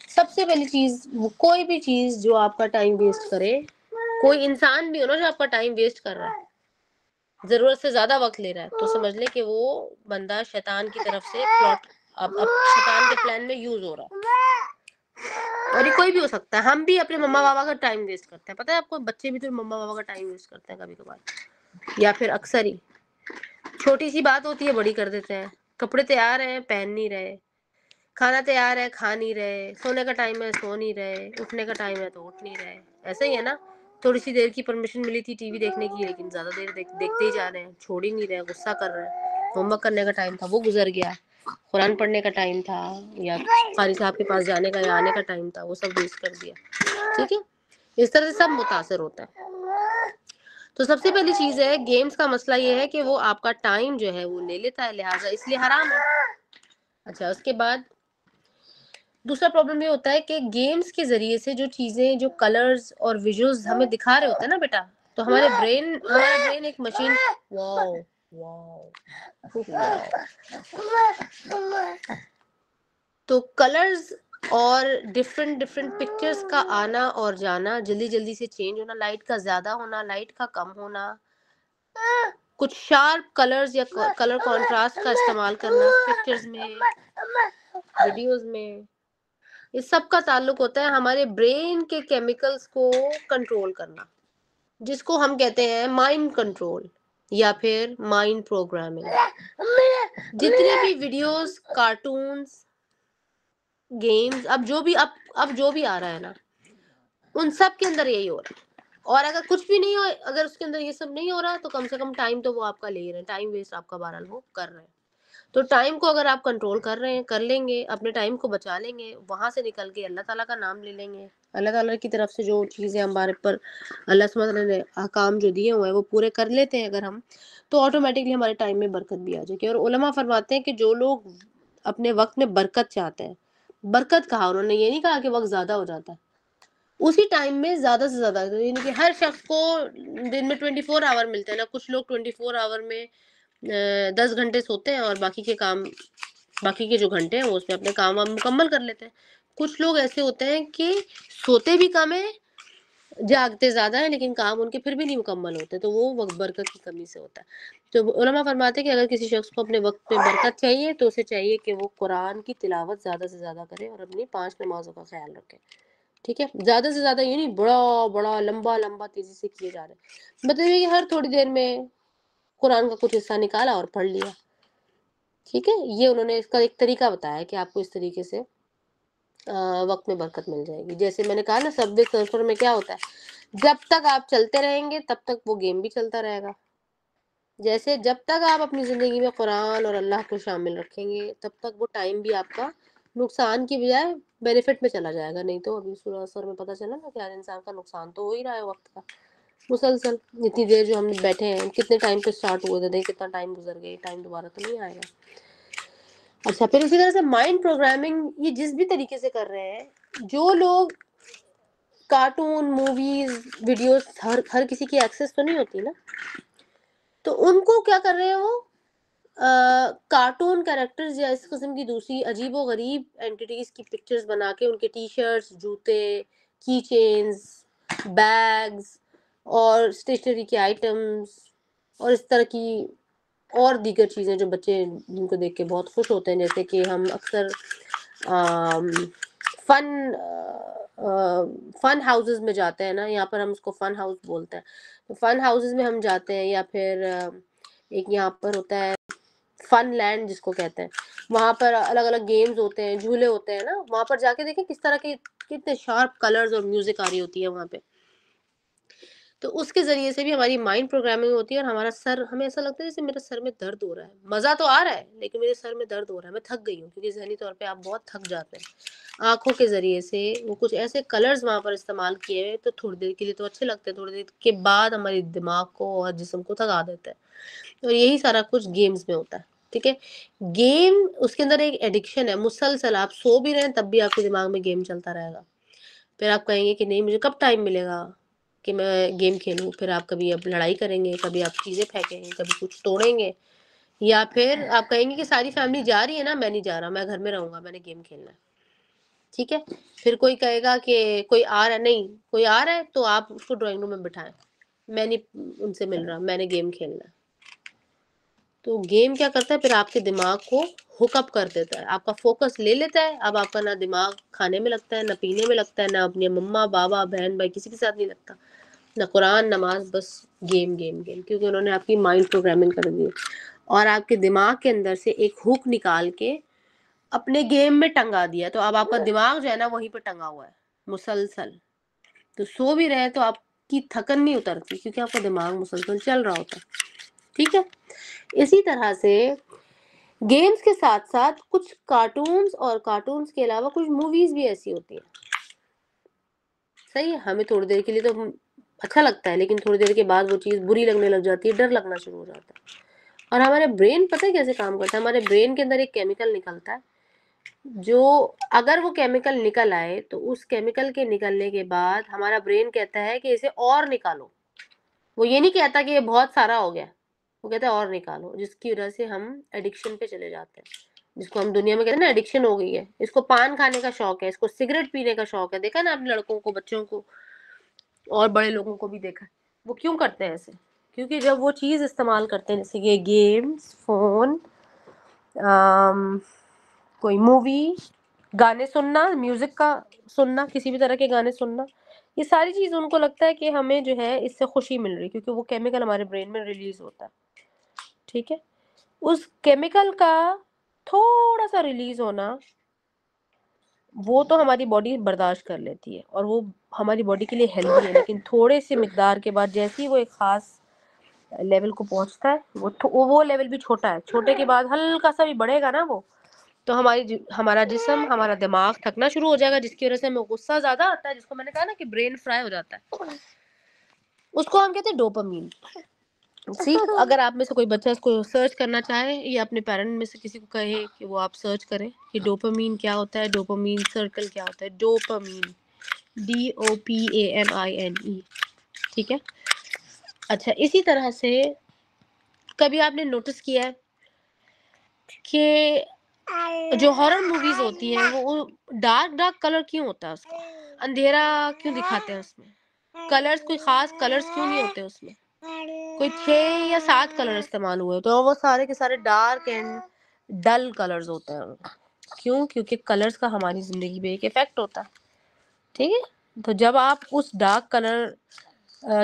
[SPEAKER 1] سب سے پہلی چیز، کوئی بھی چیز جو آپ کا ٹائم ویسٹ کرے، کوئی انسان بھی ہو نا جو آپ کا ٹائم ویسٹ کر رہا ہے، ضرورت سے زیادہ وقت لے رہا ہے، تو سمجھ لے کہ وہ بندہ شیطان کی طرف سے شیطان کے پلان میں یوز ہو رہا ہے، اور یہ کوئی بھی بھی ہو سکتا ہے, ہم بھی اپنے مما بابا کا ٹائم ویسٹ کرتے ہیں, پتہ ہے آپ کو, بچے بھی تو مما بابا کا ٹائم ویسٹ کرتے ہیں کبھی کبھار, یا پھر اکثر ہی چھوٹی سی بات ہوتی ہے بڑی کر دیتے ہیں. کپڑے تیار ہیں پہن نہیں رہے, کھانا تیار ہے کھا نہیں رہے, سونے کا ٹائم ہے سو نہیں رہے, اٹھنے کا ٹائم ہے تو اٹھ نہیں رہے. ایسا ہی ہے نا, تھوڑی سی دیر کی پرمیشن ملی تھی ٹی وی دیکھنے کی, لیکن زیادہ دیر دیکھتے ہی جا رہے ہیں, چھوڑ ہی نہیں رہے, غصہ کر رہے ہیں. ہوم ورک کرنے کا ٹائم تھا وہ گزر گیا, قرآن پڑھنے کا ٹائم تھا یا قاری صاحب کے پاس جانے کا یا آنے کا ٹائم تھا, وہ سب ویسٹ کر دیا. ٹھیک ہے, اس طرح سے سب متاثر ہوتا ہے. تو سب سے پہلی چیز ہے, گیمز کا مسئلہ یہ ہے کہ وہ آپ کا ٹائم جو ہے وہ لے لیتا ہے, لہٰذا اس لیے حرام ہے. اچھا, اس کے بعد دوسرا پرابلم یہ ہوتا ہے کہ گیمز کے ذریعے سے جو چیزیں, جو کلرز اور ویژولز ہمیں دکھا رہے ہوتے ہیں نا بیٹا, تو ہمارا برین ایک مشین, واو واو, تو کلرز اور ڈفرنٹ پکچرز کا آنا اور جانا, جلدی جلدی سے چینج ہونا, لائٹ کا زیادہ ہونا, لائٹ کا کم ہونا, کچھ شارپ کلرز یا کلر کانٹراسٹ کا استعمال کرنا پکچرز میں, ویڈیوز میں, یہ سب کا تعلق ہوتا ہے ہمارے برین کے کیمیکلز کو کنٹرول کرنا, جس کو ہم کہتے ہیں مائنڈ کنٹرول یا پھر مائنڈ پروگرامنگ. جتنے بھی ویڈیوز, کارٹونز, گیمز, اب جو بھی آ رہا ہے نا, ان سب کے اندر یہی ہو رہا ہے. اور اگر کچھ بھی نہیں ہو, اگر اس کے اندر یہ سب نہیں ہو رہا, تو کم سے کم ٹائم تو وہ آپ کا لے رہے ہیں, ٹائم ویسٹ آپ کا بہرحال وہ کر رہے ہیں. تو ٹائم کو اگر آپ کنٹرول کر رہے ہیں, کر لیں گے, اپنے ٹائم کو بچا لیں گے, وہاں سے نکل کے اللہ تعالیٰ کا نام لے لیں گے, اللہ تعالیٰ کی طرف سے جو چیزیں ہمارے پر اللہ سبحانہ وتعالیٰ نے احکام جو دیے ہوئے ہیں وہ پورے کر لیتے ہیں اگر ہم, تو آٹومیٹکلی ہمارے ٹائم میں برکت بھی آ جائے گی. اور علماء فرماتے ہیں کہ جو لوگ اپنے وقت میں برکت چاہتے ہیں, برکت کہا انہوں نے, یہ نہیں کہا کہ وقت زیادہ ہو جاتا ہے, اسی ٹائم میں زیادہ سے زیادہ, یعنی کہ ہر شخص کو دن میں 24 آور ملتے ہیں نا, کچھ لوگ 24 آور میں 10 گھنٹے سوتے ہیں اور باقی کے جو گھنٹے ہیں وہ اس میں اپنے کام مکمل کر لیتے ہیں. کچھ لوگ ایسے ہوتے ہیں کہ سوتے بھی کم ہیں, جاگتے زیادہ ہیں, لیکن کام ان کے پھر بھی نہیں مکمل ہوتے, تو وہ وقت برکت کی کمی سے ہوتا ہے. تو علماء فرماتے ہیں کہ اگر کسی شخص کو اپنے وقت میں برکت چاہیے تو اسے چاہیے کہ وہ قرآن کی تلاوت زیادہ سے زیادہ کرے اور اپنی 5 نمازوں کا خیال رکھے. ٹھیک ہے, زیادہ سے زیادہ یہ نہیں بڑا لمبا تیزی سے کیے جا رہے ہیں, مطلب یہ کہ ہر تھوڑی دیر میں قرآن کا کچھ حصہ نکالا اور پڑھ لیا. ٹھیک ہے, یہ انہوں نے اس کا ایک طریقہ بتایا کہ آپ کو اس طریقے سے وقت میں برکت مل جائے گی. جیسے میں نے کہا نا, سب وے سرفر میں کیا ہوتا ہے, جب تک آپ چلتے رہیں گے تب تک وہ گیم بھی چلتا رہے گا. جیسے جب تک آپ اپنی زندگی میں قرآن اور اللہ کو شامل رکھیں گے تب تک وہ ٹائم بھی آپ کا نقصان کی بجائے بینیفٹ میں چلا جائے گا. نہیں تو ابھی سورہ اثر میں پتہ چلا نا کہ ہر انسان کا نقصان تو ہو ہی رہا ہے وقت کا, مسلسل. اتنی دیر جو ہم بیٹھے ہیں, کتنے ٹائم پہ اسٹارٹ ہوئے تھے, کتنا ٹائم گزر گیا, ٹائم دوبارہ تو نہیں آئے گا. اچھا, پھر اسی طرح سے مائنڈ پروگرامنگ, یہ جس بھی طریقے سے کر رہے ہیں, جو لوگ کارٹون, موویز, ویڈیوز, ہر کسی کی ایکسس تو نہیں ہوتی نا, تو ان کو کیا کر رہے ہیں, وہ کارٹون کیریکٹرز یا اس قسم کی دوسری عجیب و غریب اینٹیٹیز کی پکچرز بنا کے ان کے ٹی شرٹس, جوتے, کی چینز, بیگز اور اسٹیشنری کے آئٹمز اور اس طرح کی اور دیگر چیزیں جو بچے جن کو دیکھ کے بہت خوش ہوتے ہیں. جیسے کہ ہم اکثر فن ہاؤسز میں جاتے ہیں نا, یہاں پر ہم اس کو فن ہاؤس بولتے ہیں, تو فن ہاؤسز میں ہم جاتے ہیں, یا پھر ایک یہاں پر ہوتا ہے فن لینڈ جس کو کہتے ہیں, وہاں پر الگ الگ گیمز ہوتے ہیں, جھولے ہوتے ہیں نا, وہاں پر جا کے دیکھیں کس طرح کے کتنے شارپ کلرز اور میوزک آ رہی ہوتی ہے وہاں پہ. تو اس کے ذریعے سے بھی ہماری مائنڈ پروگرامنگ ہوتی ہے, اور ہمارا سر, ہمیں ایسا لگتا ہے جیسے میرے سر میں درد ہو رہا ہے. مزہ تو آ رہا ہے لیکن میرے سر میں درد ہو رہا ہے, میں تھک گئی ہوں, کیونکہ ذہنی طور پہ آپ بہت تھک جاتے ہیں. آنکھوں کے ذریعے سے وہ کچھ ایسے کلرز وہاں پر استعمال کیے ہوئے, تو تھوڑی دیر کے لیے تو اچھے لگتے ہیں, تھوڑی دیر کے بعد ہمارے دماغ کو اور جسم کو تھکا دیتا ہے. اور یہی سارا کچھ گیمز میں ہوتا ہے. ٹھیک ہے, گیم اس کے اندر ایک ایڈکشن ہے, مسلسل آپ سو بھی رہے ہیں تب بھی آپ کے دماغ میں گیم چلتا رہے گا. پھر آپ کہیں گے کہ نہیں مجھے کب ٹائم ملے گا کہ میں گیم کھیلوں. پھر آپ کبھی اب لڑائی کریں گے, کبھی آپ چیزیں پھینکیں گے, کبھی کچھ توڑیں گے, یا پھر آپ کہیں گے کہ ساری فیملی جا رہی ہے نا, میں نہیں جا رہا, میں گھر میں رہوں گا, میں نے گیم کھیلنا ہے. ٹھیک ہے, پھر کوئی کہے گا کہ کوئی آ رہا ہے, نہیں کوئی آ رہا ہے تو آپ اس کو ڈرائنگ روم میں بٹھائیں, میں نہیں ان سے مل رہا, میں نے گیم کھیلنا ہے. تو گیم کیا کرتا ہے پھر آپ کے دماغ کو ہوک اپ کر دیتا ہے، آپ کا فوکس لے لیتا ہے، اب آپ کا نہ دماغ کھانے میں لگتا ہے، نہ پینے میں لگتا ہے، نہ اپنے مما بابا بہن بھائی کسی کے ساتھ نہیں لگتا، نہ قرآن نماز، بس گیم گیم گیم، کیونکہ انہوں نے آپ کی مائنڈ پروگرامنگ کر دی اور آپ کے دماغ کے اندر سے ایک ہوک نکال کے اپنے گیم میں ٹنگا دیا، تو اب آپ کا دماغ جو ہے نا وہیں پہ ٹنگا ہوا ہے مسلسل، تو سو بھی رہے تو آپ کی تھکن نہیں اترتی کیونکہ آپ کا دماغ مسلسل چل رہا ہوتا ہے، ٹھیک ہے۔ اسی طرح سے گیمز کے ساتھ ساتھ کچھ کارٹونز اور کارٹونز کے علاوہ کچھ موویز بھی ایسی ہوتی ہیں، صحیح ہے، ہمیں تھوڑی دیر کے لیے تو اچھا لگتا ہے لیکن تھوڑی دیر کے بعد وہ چیز بری لگنے لگ جاتی ہے، ڈر لگنا شروع ہو جاتا ہے، اور ہمارے برین پتہ ہے کیسے کام کرتا ہے، ہمارے برین کے اندر ایک کیمیکل نکلتا ہے جو اگر وہ کیمیکل نکل آئے تو اس کیمیکل کے نکلنے کے بعد ہمارا برین کہتا ہے کہ اسے اور نکالو، وہ یہ نہیں کہتا کہ یہ بہت سارا ہو گیا، وہ کہتا ہے اور نکالو، جس کی وجہ سے ہم ایڈکشن پہ چلے جاتے ہیں، جس کو ہم دنیا میں کہتے ہیں نا ایڈکشن ہو گئی ہے، اس کو پان کھانے کا شوق ہے، اس کو سگریٹ پینے کا شوق ہے، دیکھا نا آپ نے لڑکوں کو بچوں کو اور بڑے لوگوں کو بھی دیکھا، وہ کیوں کرتے ہیں ایسے؟ کیونکہ جب وہ چیز استعمال کرتے ہیں جیسے کہ گیمز، فون، کوئی مووی، گانے سننا، میوزک کا سننا، کسی بھی طرح کے گانے سننا، یہ ساری چیز ان کو لگتا ہے کہ ہمیں جو ہے اس سے خوشی مل رہی کیونکہ وہ کیمیکل ہمارے برین میں ریلیز ہوتا ہے، ٹھیک ہے۔ اس کیمیکل کا تھوڑا سا ریلیز ہونا وہ تو ہماری باڈی برداشت کر لیتی ہے اور وہ ہماری باڈی کے لیے ہیلدی ہے، لیکن تھوڑے سے مقدار کے بعد جیسے ہی وہ ایک خاص لیول کو پہنچتا ہے وہ لیول بھی چھوٹا ہے، چھوٹے کے بعد ہلکا سا بھی بڑھے گا نا وہ، تو ہمارا جسم، ہمارا دماغ تھکنا شروع ہو جائے گا، جس کی وجہ سے ہمیں غصہ زیادہ آتا ہے، جس کو میں نے کہا نا کہ برین فرائی ہو جاتا ہے، اس کو ہم کہتے ہیں ڈوپامین۔ اگر آپ میں سے کوئی بچہ اس کو سرچ کرنا چاہے یا اپنے پیرنٹ میں سے کسی کو کہے کہ وہ آپ سرچ کریں کہ ڈوپامین کیا ہوتا ہے، ڈوپامین سرکل کیا ہوتا ہے، ڈوپامین DOPAMINE، ٹھیک ہے۔ اچھا، اسی طرح سے کبھی آپ نے نوٹس کیا ہے کہ جو ہارر موویز ہوتی ہیں وہ ڈارک کلر کیوں ہوتا ہے، اس کا اندھیرا کیوں دکھاتے ہیں، اس میں کلرز کوئی خاص کلرز کیوں نہیں ہوتے، اس میں کوئی 6 یا 7 کلر استعمال ہوئے تو وہ سارے کے سارے ڈارک اینڈ ڈل کلرز ہوتے ہیں، کیوں؟ کیونکہ کلرز کا ہماری زندگی پہ ایک ایفیکٹ ہوتا ہے، ٹھیک ہے۔ تو جب آپ اس ڈارک کلر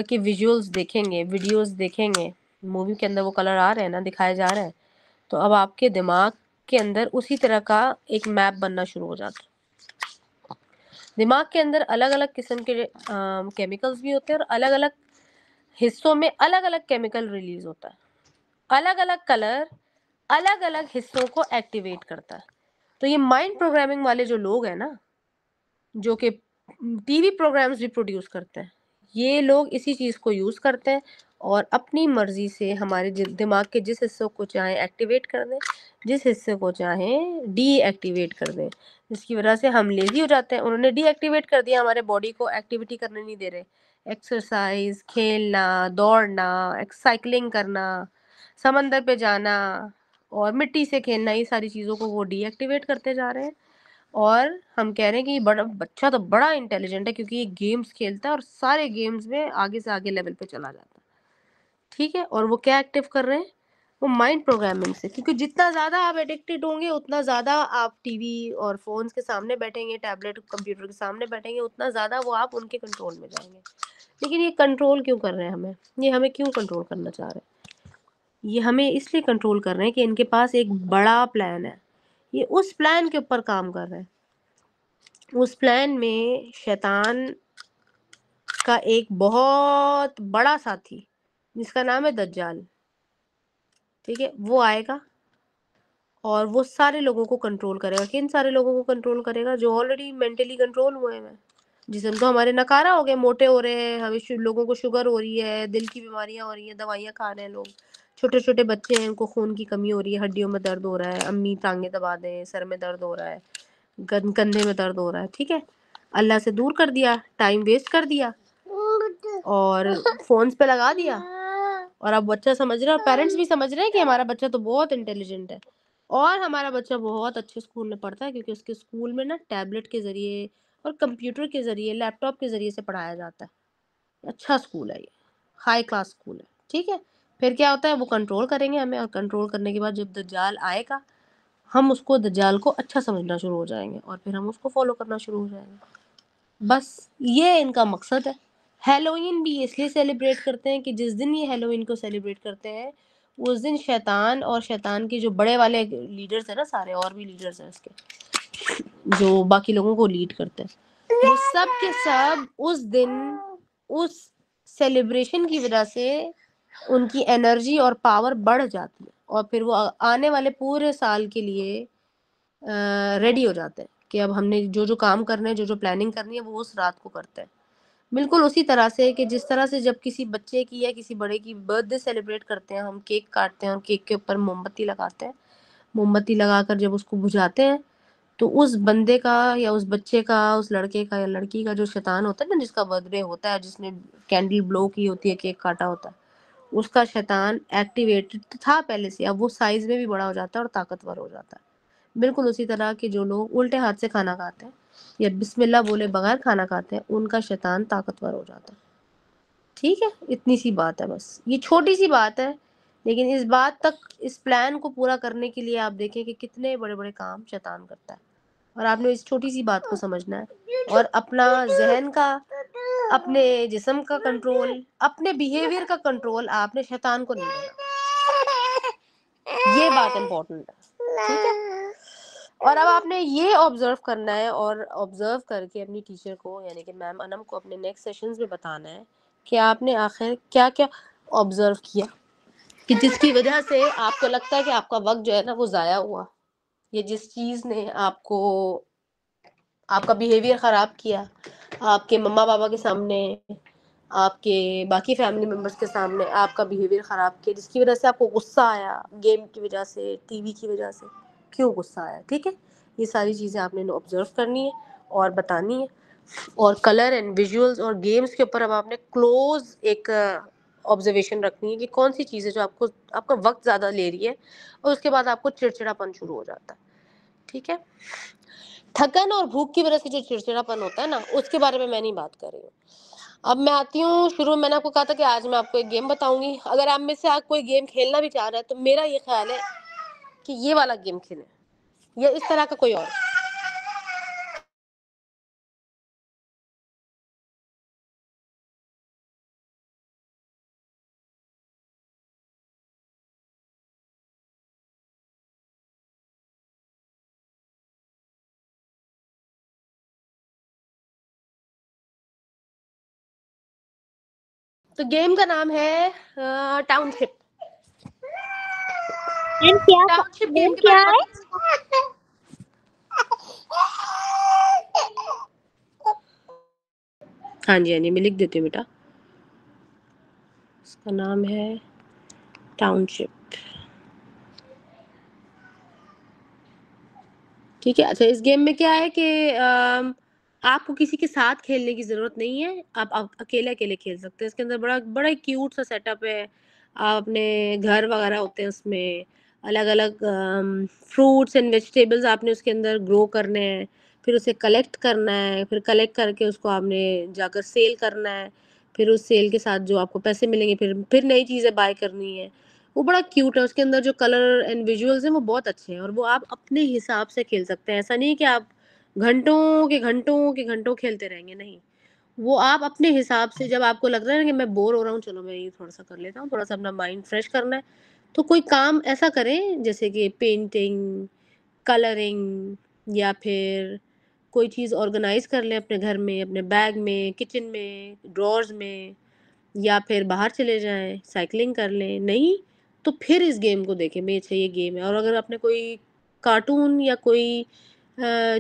[SPEAKER 1] کے ویژولز دیکھیں گے، ویڈیوز دیکھیں گے، مووی کے اندر وہ کلر آ رہے ہیں نا، دکھائے جا رہے ہیں، تو اب آپ کے دماغ کے اندر اسی طرح کا ایک میپ بننا شروع ہو جاتا ہے۔ دماغ کے اندر الگ الگ قسم کے کیمیکلز بھی ہوتے ہیں اور الگ الگ حصوں میں الگ الگ کیمیکل ریلیز ہوتا ہے، الگ الگ کلر الگ الگ حصوں کو ایکٹیویٹ کرتا ہے۔ تو یہ مائنڈ پروگرامنگ والے جو لوگ ہیں نا، جو کہ ٹی وی پروگرامز بھی پروڈیوس کرتے ہیں، یہ لوگ اسی چیز کو یوز کرتے ہیں اور اپنی مرضی سے ہمارے دماغ کے جس حصوں کو چاہیں ایکٹیویٹ کر دیں، جس حصے کو چاہیں ڈی ایکٹیویٹ کر دیں، جس کی وجہ سے ہم لیزی ہو جاتے ہیں۔ انہوں نے ڈی ایکٹیویٹ کر دیا، ہمارے باڈی کو ایکٹیویٹی کرنے نہیں دے رہے، ایکسرسائز، کھیلنا، دوڑنا، سائیکلنگ کرنا، سمندر پہ جانا اور مٹی سے کھیلنا، یہ ساری چیزوں کو وہ ڈی ایکٹیویٹ کرتے جا رہے ہیں، اور ہم کہہ رہے ہیں کہ یہ بچہ تو بڑا انٹیلیجنٹ ہے کیونکہ یہ گیمز کھیلتا ہے اور سارے گیمز میں آگے سے آگے لیول پہ چلا جاتا ہے، ٹھیک ہے۔ اور وہ کیا ایکٹیو کر رہے ہیں؟ وہ مائنڈ پروگرامنگ سے، کیونکہ جتنا زیادہ آپ ایڈکٹیڈ ہوں گے اتنا زیادہ آپ ٹی وی اور فونز کے سامنے بیٹھیں گے، ٹیبلٹ کمپیوٹر کے سامنے بیٹھیں گے، اتنا زیادہ وہ آپ ان کے کنٹرول میں جائیں گے۔ لیکن یہ کنٹرول کیوں کر رہے ہیں ہمیں؟ یہ ہمیں کیوں کنٹرول کرنا چاہ رہے ہیں؟ یہ ہمیں اس لیے کنٹرول کر رہے ہیں کہ ان کے پاس ایک بڑا پلان ہے، یہ اس پلان کے اوپر کام کر رہے ہیں۔ اس پلان میں شیطان کا ایک بہت بڑا ساتھی جس کا نام ہے دجال، ٹھیک ہے، وہ آئے گا اور وہ سارے لوگوں کو کنٹرول کرے گا۔ کن سارے لوگوں کو کنٹرول کرے گا؟ جو آلریڈی مینٹلی کنٹرول ہوئے ہیں، جسم تو ہمارے نکارا ہو گئے، موٹے ہو رہے ہیں، ہمیں لوگوں کو شوگر ہو رہی ہے، دل کی بیماریاں ہو رہی ہیں، دوائیاں کھا رہے ہیں لوگ، چھوٹے چھوٹے بچے ہیں ان کو خون کی کمی ہو رہی ہے، ہڈیوں میں درد ہو رہا ہے، امی ٹانگیں دبا دیں، سر میں درد ہو رہا ہے، کندھے میں درد ہو رہا ہے، ٹھیک ہے۔ اللہ سے دور کر دیا، ٹائم ویسٹ کر دیا اور فونز پہ لگا دیا، اور اب بچہ سمجھ رہا ہے اور پیرنٹس بھی سمجھ رہے ہیں کہ ہمارا بچہ تو بہت انٹیلیجنٹ ہے اور ہمارا بچہ بہت اچھے اسکول میں پڑھتا ہے، کیونکہ اس کے اسکول میں نا ٹیبلٹ کے ذریعے اور کمپیوٹر کے ذریعے، لیپ ٹاپ کے ذریعے سے پڑھایا جاتا ہے، اچھا اسکول ہے، یہ ہائی کلاس اسکول ہے، ٹھیک ہے۔ پھر کیا ہوتا ہے, وہ کنٹرول کریں گے ہمیں, اور کنٹرول کرنے کے بعد جب دجال آئے گا ہم اس کو دجال کو اچھا سمجھنا شروع ہو جائیں گے, اور پھر ہم اس کو فالو کرنا شروع ہو جائیں گے. بس یہ ان کا مقصد ہے. ہیلوئین بھی اس لیے سیلیبریٹ کرتے ہیں کہ جس دن یہ ہیلوئین کو سیلیبریٹ کرتے ہیں اس دن شیطان اور شیطان کے جو بڑے والے لیڈرز ہیں نا, سارے اور بھی لیڈرز ہیں اس کے جو باقی لوگوں کو لیڈ کرتے ہیں, وہ سب کے سب اس دن اس سیلیبریشن کی وجہ سے ان کی انرجی اور پاور بڑھ جاتی ہے, اور پھر وہ آنے والے پورے سال کے لیے ریڈی ہو جاتے ہیں کہ اب ہم نے جو کام کرنا ہے, جو پلاننگ کرنی ہے, وہ اس رات کو کرتے ہیں. بالکل اسی طرح سے کہ جس طرح سے جب کسی بچے کی یا کسی بڑے کی برتھ ڈے سیلیبریٹ کرتے ہیں, ہم کیک کاٹتے ہیں اور کیک کے اوپر موم بتی لگاتے ہیں, موم بتی لگا کر جب اس کو بجھاتے ہیں تو اس بندے کا یا اس بچے کا, اس لڑکے کا یا لڑکی کا جو شیطان ہوتا ہے نا, جس کا برتھ ڈے ہوتا ہے, جس نے کینڈل بلو کی ہوتی ہے, کیک کاٹا ہوتا ہے, اس کا شیطان ایکٹیویٹڈ تھا پہلے سے, اب وہ سائز میں بھی بڑا ہو جاتا ہے اور طاقتور ہو جاتا ہے. بالکل اسی طرح کہ جو لوگ الٹے ہاتھ سے کھانا کھاتے ہیں یا بسم اللہ بولے بغیر کھانا کھاتے ہیں, ان کا شیطان طاقتور ہو جاتا ہے. ٹھیک ہے, اتنی سی بات ہے بس, یہ چھوٹی سی بات ہے, لیکن اس بات تک, اس پلان کو پورا کرنے کے لیے آپ دیکھیں کہ کتنے بڑے بڑے کام شیطان کرتا ہے, اور آپ نے اس چھوٹی سی بات کو سمجھنا ہے, اور اپنا ذہن کا, اپنے جسم کا کنٹرول, اپنے بیہیویئر کا کنٹرول آپ نے شیطان کو نہیں دینا. یہ بات امپورٹنٹ ہے. ٹھیک ہے, اور اب آپ نے یہ آبزرو کرنا ہے, اور آبزرو کر کے اپنی ٹیچر کو یعنی کہ میم انم کو اپنے نیکسٹ سیشنز میں بتانا ہے کہ آپ نے آخر کیا کیا آبزرو کیا, کہ جس کی وجہ سے آپ کو لگتا ہے کہ آپ کا وقت جو ہے نا وہ ضائع ہوا, یہ جس چیز نے آپ کو, آپ کا بیہیویئر خراب کیا, آپ کے مما پاپا کے سامنے, آپ کے باقی فیملی ممبرس کے سامنے آپ کا بیہیویئر خراب کیا, جس کی وجہ سے آپ کو غصہ آیا, گیم کی وجہ سے, ٹی وی کی وجہ سے, کیوں غصہ آیا. ٹھیک ہے, یہ ساری چیزیں آپ نے آبزرو کرنی ہے اور بتانی ہے. اور کلر اینڈ ویژولز اور گیمز کے اوپر اب آپ نے کلوز ایک آبزرویشن رکھنی ہے کہ کون سی چیزیں جو آپ کا وقت زیادہ لے رہی ہے, اور اس کے بعد آپ کو چڑچڑا پن شروع ہو جاتا ہے. ٹھیک ہے, تھکن اور بھوک کی وجہ سے جو چڑچڑا پن ہوتا ہے نا, اس کے بارے میں نہیں بات کر رہی ہوں. اب میں آتی ہوں, شروع میں نے آپ کو کہا تھا کہ آج میں آپ کو ایک گیم بتاؤں گی. اگر آپ میں سے آج کوئی گیم کھیلنا بھی چاہ رہا ہے تو میرا یہ خیال ہے کہ یہ والا گیم کھیلیں, یا اس طرح کا کوئی اور. تو گیم کا نام ہے ٹاؤن شپ. ٹاؤن شپ گیم کے
[SPEAKER 2] کیا
[SPEAKER 1] بارے میں
[SPEAKER 2] ہے؟
[SPEAKER 1] ہاں جی میں لکھ دیتی ہوں بیٹا. اس کا نام ہے ٹاؤن شپ. ٹھیک ہے, اچھا اس گیم میں کیا ہے کہ آپ کو کسی کے ساتھ کھیلنے کی ضرورت نہیں ہے, آپ اکیلے کھیل سکتے ہیں. اس کے اندر بڑا کیوٹ سا سیٹ اپ ہے. آپ اپنے گھر وغیرہ ہوتے ہیں اس میں, الگ الگ فروٹس اینڈ ویجیٹیبلز آپ نے اس کے اندر گرو کرنے ہیں, پھر اسے کلیکٹ کرنا ہے, پھر کلیکٹ کر کے اس کو آپ نے جا کر سیل کرنا ہے, پھر اس سیل کے ساتھ جو آپ کو پیسے ملیں گے پھر نئی چیزیں بائی کرنی ہے. وہ بڑا کیوٹ ہے. اس کے اندر جو کلر اینڈ ویژولز ہیں وہ بہت اچھے ہیں, اور وہ آپ اپنے حساب سے کھیل سکتے ہیں. ایسا نہیں کہ آپ گھنٹوں کے گھنٹوں کھیلتے رہیں گے, نہیں. وہ آپ اپنے حساب سے, جب آپ کو لگ رہا ہے کہ میں بور ہو رہا ہوں, چلو میں یہ تھوڑا سا کر لیتا ہوں, تھوڑا سا اپنا مائنڈ فریش کرنا ہے, تو کوئی کام ایسا کریں جیسے کہ پینٹنگ, کلرنگ, یا پھر کوئی چیز آرگنائز کر لیں اپنے گھر میں, اپنے بیگ میں, کچن میں, ڈرورز میں, یا پھر باہر چلے جائیں, سائیکلنگ کر لیں. نہیں تو پھر اس گیم کو دیکھیں بھئی, اچھا یہ گیم ہے. اور اگر آپ نے کوئی کارٹون یا کوئی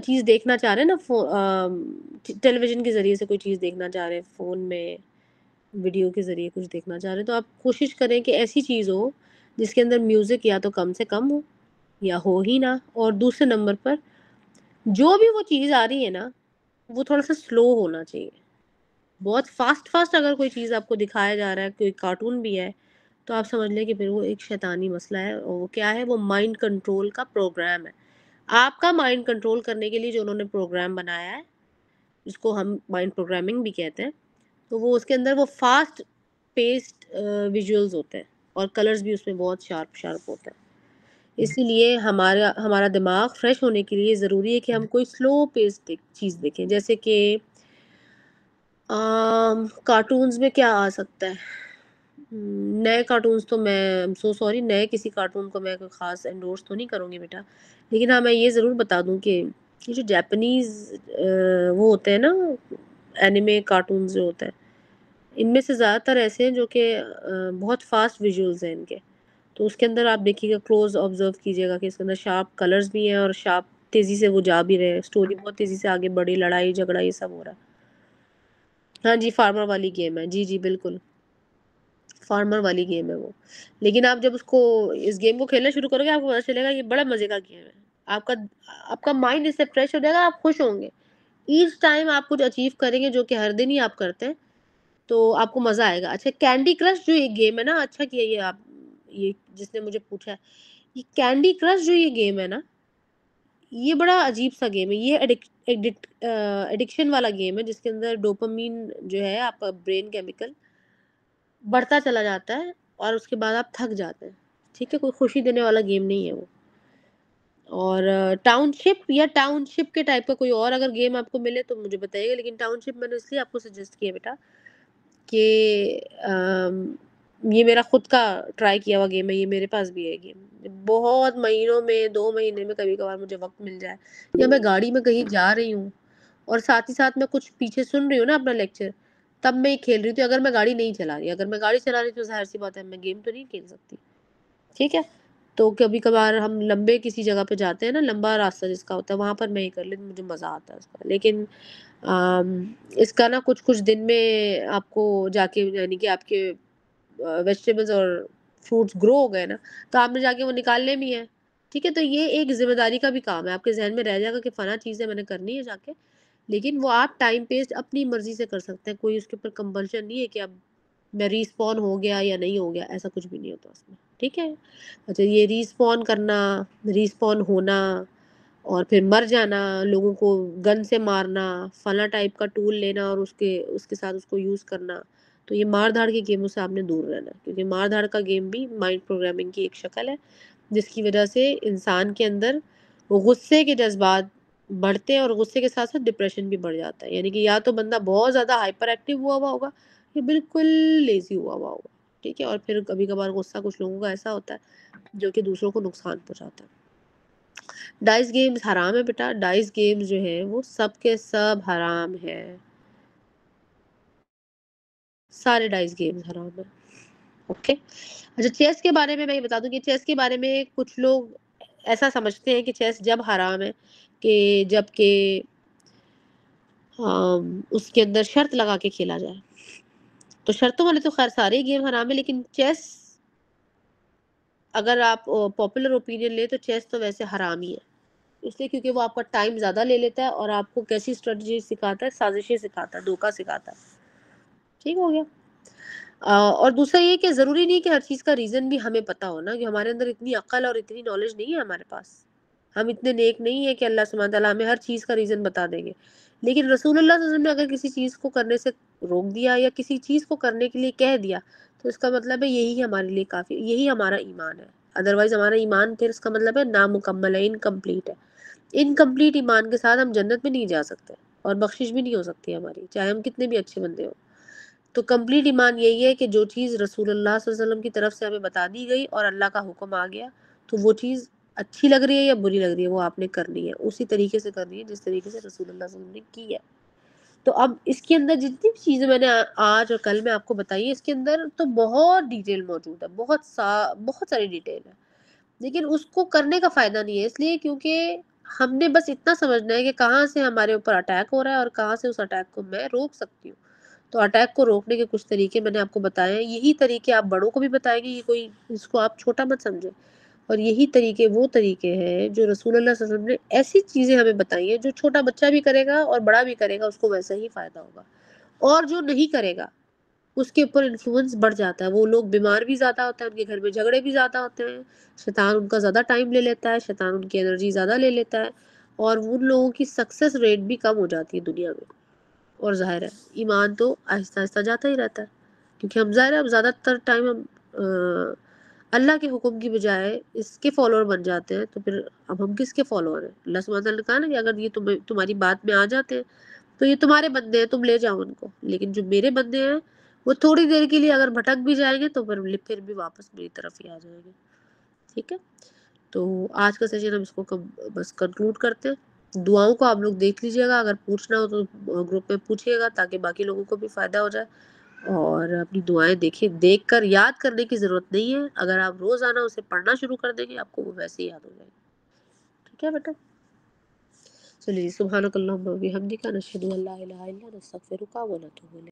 [SPEAKER 1] چیز دیکھنا چاہ رہے ہیں نا, ٹیلی ویژن کے ذریعے سے کوئی چیز دیکھنا چاہ رہے ہیں, فون میں ویڈیو کے ذریعے کچھ دیکھنا چاہ رہے ہیں, تو آپ کوشش کریں کہ ایسی چیز ہو جس کے اندر میوزک یا تو کم سے کم ہو یا ہو ہی نہ, اور دوسرے نمبر پر جو بھی وہ چیز آ رہی ہے نا وہ تھوڑا سا سلو ہونا چاہیے. بہت فاسٹ اگر کوئی چیز آپ کو دکھایا جا رہا ہے, کوئی کارٹون بھی ہے, تو آپ سمجھ لیں کہ پھر وہ ایک شیطانی مسئلہ ہے. اور وہ کیا ہے, وہ مائنڈ کنٹرول کا پروگرام ہے. آپ کا مائنڈ کنٹرول کرنے کے لیے جو انہوں نے پروگرام بنایا ہے, جس کو ہم مائنڈ پروگرامنگ بھی کہتے ہیں, تو وہ اس کے اندر وہ فاسٹ پیسڈ ویژولز ہوتے ہیں. اور کلرز بھی اس میں بہت شارپ ہوتا ہے. اسی لیے ہمارا دماغ فریش ہونے کے لیے ضروری ہے کہ ہم کوئی سلو پیس چیز دیکھیں. جیسے کہ کارٹونز میں کیا آ سکتا ہے, نئے کارٹونز تو میں سو سوری نئے کسی کارٹون کو میں کوئی خاص انڈورس تو نہیں کروں گی بیٹا, لیکن ہاں میں یہ ضرور بتا دوں کہ یہ جو جاپنیز وہ ہوتے ہیں نا اینیمے کارٹونز جو ہوتے ہیں, ان میں سے زیادہ تر ایسے ہیں جو کہ بہت فاسٹ ویژولز ہیں ان کے. تو اس کے اندر آپ دیکھیے گا, کلوز آبزرو کیجیے گا کہ اس کے اندر شارپ کلرز بھی ہیں اور شارپ تیزی سے وہ جا بھی رہے ہیں, اسٹوری بہت تیزی سے آگے بڑھی, لڑائی جھگڑا یہ سب ہو رہا ہے. ہاں جی فارمر والی گیم ہے, جی بالکل فارمر والی گیم ہے وہ. لیکن آپ جب اس گیم کو کھیلنا شروع کرو گے آپ کو پتا چلے گا یہ بڑا مزے کا گیم ہے. آپ کا مائنڈ اس سے فریش ہو جائے گا, آپ خوش ہوں گے. ایچ ٹائم آپ کچھ اچیو کریں گے جو کہ ہر دن ہی آپ کرتے ہیں تو آپ کو مزہ آئے گا. اچھا کینڈی کرش جو یہ گیم ہے نا, اچھا کیا یہ آپ یہ جس نے مجھے پوچھا ہے, یہ کینڈی کرش جو یہ گیم ہے نا یہ بڑا عجیب سا گیم ہے. یہ ایڈکشن والا گیم ہے جس کے اندر ڈوپامین جو ہے آپ کا برین کیمیکل بڑھتا چلا جاتا ہے اور اس کے بعد آپ تھک جاتے ہیں. ٹھیک ہے, کوئی خوشی دینے والا گیم نہیں ہے وہ. اور ٹاؤن شپ کے ٹائپ کا کوئی اور اگر گیم آپ کو ملے تو مجھے بتائیے گا. لیکن ٹاؤن شپ میں نے اس لیے آپ کو سجیسٹ کیا بیٹا کہ یہ میرا خود کا ٹرائی کیا ہوا گیم ہے, یہ میرے پاس بھی ہے گیم. بہت مہینوں میں 2 مہینے میں کبھی کبھار مجھے وقت مل جائے یا میں گاڑی میں کہیں جا رہی ہوں اور ساتھ ہی ساتھ میں کچھ پیچھے سن رہی ہوں نا اپنا لیکچر, تب میں کھیل رہی ہوں. اگر میں گاڑی نہیں چلا رہی, اگر میں گاڑی چلا رہی تو ظاہر سی بات ہے میں گیم تو نہیں کھیل سکتی. ٹھیک ہے, تو کبھی کبھار ہم لمبے کسی جگہ پہ جاتے ہیں نا, لمبا راستہ جس کا ہوتا ہے وہاں پر میں یہ کر لیتی, مجھے مزہ آتا ہے اس کا. لیکن اس کا نا کچھ دن میں آپ کو جا کے یعنی کہ آپ کے ویجیٹیبلز اور فروٹس گرو ہو گئے نا تو آپ نے جا کے وہ نکالنے بھی ہیں. ٹھیک ہے, تو یہ ایک ذمہ داری کا بھی کام ہے. آپ کے ذہن میں رہ جائے گا کہ فلاں چیزیں میں نے کرنی ہے جا کے, لیکن وہ آپ ٹائم پیسٹ اپنی مرضی سے کر سکتے ہیں. کوئی اس کے اوپر کمپلشن نہیں ہے کہ اب میں ریسپون ہو گیا یا نہیں ہو گیا, ایسا کچھ بھی نہیں ہوتا اس میں. ٹھیک ہے, اچھا یہ ریسپون کرنا, ریسپون ہونا اور پھر مر جانا, لوگوں کو گن سے مارنا, فلاں ٹائپ کا ٹول لینا اور اس کے ساتھ اس کو یوز کرنا, تو یہ مار دھاڑ کے گیموں سے آپ نے دور رہنا ہے. کیونکہ مار دھاڑ کا گیم بھی مائنڈ پروگرامنگ کی ایک شکل ہے جس کی وجہ سے انسان کے اندر غصے کے جذبات بڑھتے ہیں اور غصے کے ساتھ ساتھ ڈپریشن بھی بڑھ جاتا ہے. یعنی کہ یا تو بندہ بہت زیادہ ہائپر ایکٹیو ہوا ہوگا یا بالکل لیزی ہوا ہوگا. ٹھیک ہے, اور پھر کبھی کبھار غصہ کچھ لوگوں کا ایسا ہوتا ہے جو کہ دوسروں کو نقصان پہنچاتا ہے. ڈائس گیمز حرام ہے بیٹا, ڈائس گیمز جو ہیں وہ سب کے سب حرام ہے, سارے ڈائس گیمز حرام ہیں. اوکے, اچھا چیس کے بارے میں یہ بتا دوں کہ چیس کے بارے میں کچھ لوگ ایسا سمجھتے ہیں کہ چیس جب حرام ہے کہ جب کہ اس کے اندر شرط لگا کے کھیلا جائے. تو شرطوں والے تو خیر سارے ہی گیم حرام ہے, لیکن چیس اگر آپ پاپولر اوپینین لیں تو چیس تو ویسے حرام ہی ہے. اس لیے کیونکہ وہ آپ کا ٹائم زیادہ لے لیتا ہے اور آپ کو کیسی اسٹریٹجی سکھاتا ہے, سازشیں سکھاتا ہے, دھوکہ سکھاتا ہے. ٹھیک ہو گیا. اور دوسرا یہ کہ ضروری نہیں کہ ہر چیز کا ریزن بھی ہمیں پتہ ہونا, کہ ہمارے اندر اتنی عقل اور اتنی نالج نہیں ہے ہمارے پاس. ہم اتنے نیک نہیں ہیں کہ اللہ سبحانہ تعالیٰ ہمیں ہر چیز کا ریزن بتا دیں گے. لیکن رسول اللہ صلی اللہ علیہ وسلم نے اگر کسی چیز کو کرنے سے روک دیا یا کسی چیز کو کرنے کے لیے کہہ دیا تو اس کا مطلب ہے یہی ہمارے لیے کافی, یہی ہمارا ایمان ہے. ادروائز ہمارا ایمان پھر اس کا مطلب ہے نامکمل ہے, انکمپلیٹ ہے. انکمپلیٹ ایمان کے ساتھ ہم جنت میں نہیں جا سکتے اور بخشش بھی نہیں ہو سکتی ہماری, چاہے ہم کتنے بھی اچھے بندے ہوں. تو کمپلیٹ ایمان یہی ہے کہ جو چیز رسول اللہ صلی اللہ علیہ وسلم کی طرف سے ہمیں بتا دی گئی اور اللہ کا حکم آ گیا تو وہ چیز اچھی لگ رہی ہے یا بری لگ رہی ہے وہ آپ نے کرنی ہے, اسی طریقے سے کرنی ہے جس طریقے سے رسول اللہ صلی اللہ علیہ وسلم نے کی ہے. تو اب اس کے اندر جتنی بھی چیزیں میں نے آج اور کل میں آپ کو بتائی ہے اس کے اندر تو بہت ڈیٹیل موجود ہے, بہت ساری ڈیٹیل ہے. لیکن اس کو کرنے کا فائدہ نہیں ہے, اس لیے کیونکہ ہم نے بس اتنا سمجھنا ہے کہ کہاں سے ہمارے اوپر اٹیک ہو رہا ہے اور کہاں سے اس اٹیک کو میں روک سکتی ہوں. تو اٹیک کو روکنے کے کچھ طریقے میں نے آپ کو بتائے ہیں. یہی طریقے آپ بڑوں کو بھی بتائیں گے, یہ کوئی اس کو آپ چھوٹا مت سمجھیں. اور یہی طریقے وہ طریقے ہیں جو رسول اللہ صلی اللہ علیہ وسلم نے ایسی چیزیں ہمیں بتائی ہیں جو چھوٹا بچہ بھی کرے گا اور بڑا بھی کرے گا اس کو ویسا ہی فائدہ ہوگا. اور جو نہیں کرے گا اس کے اوپر انفلوئنس بڑھ جاتا ہے, وہ لوگ بیمار بھی زیادہ ہوتا ہے, ان کے گھر میں جھگڑے بھی زیادہ ہوتے ہیں, شیطان ان کا زیادہ ٹائم لے لیتا ہے, شیطان ان کی انرجی زیادہ لے لیتا ہے, اور ان لوگوں کی سکسیس ریٹ بھی کم ہو جاتی ہے دنیا میں. اور ظاہر ہے ایمان تو آہستہ آہستہ جاتا ہی رہتا ہے, کیونکہ ہم ظاہر ہے اب زیادہ تر ٹائم ہم اللہ کے حکم کی بجائے اس کے فالوور بن جاتے ہیں، تو پھر اب ہم کس کے فالوور ہیں؟ اللہ سبحانہ وتعالیٰ نے کہا نا کہ اگر یہ تمہاری بات میں آ جاتے ہیں تو یہ تمہارے بندے ہیں، تم لے جاؤ ان کو، لیکن جو میرے بندے ہیں وہ تھوڑی دیر کے لیے اگر بھٹک بھی جائیں گے تو پھر بھی واپس میری طرف ہی آ جائیں گے. ٹھیک ہے، تو آج کا سیشن ہم اس کو بس کنکلوڈ کرتے ہیں. دعاؤں کو آپ لوگ دیکھ لیجیے گا، اگر پوچھنا ہو تو گروپ میں پوچھیے گا تاکہ باقی لوگوں کو بھی فائدہ ہو جائے. اور اپنی دعائیں دیکھ کر یاد کرنے کی ضرورت نہیں ہے، اگر آپ روزانہ اسے پڑھنا شروع کر دیں گے آپ کو وہ ویسے ہی یاد ہو جائے گی. ٹھیک ہے بیٹا، چلیے سبحانک اللہم و بحمدک نشہد ان لا الہ الا انت نستغفرک و نتوب الیک.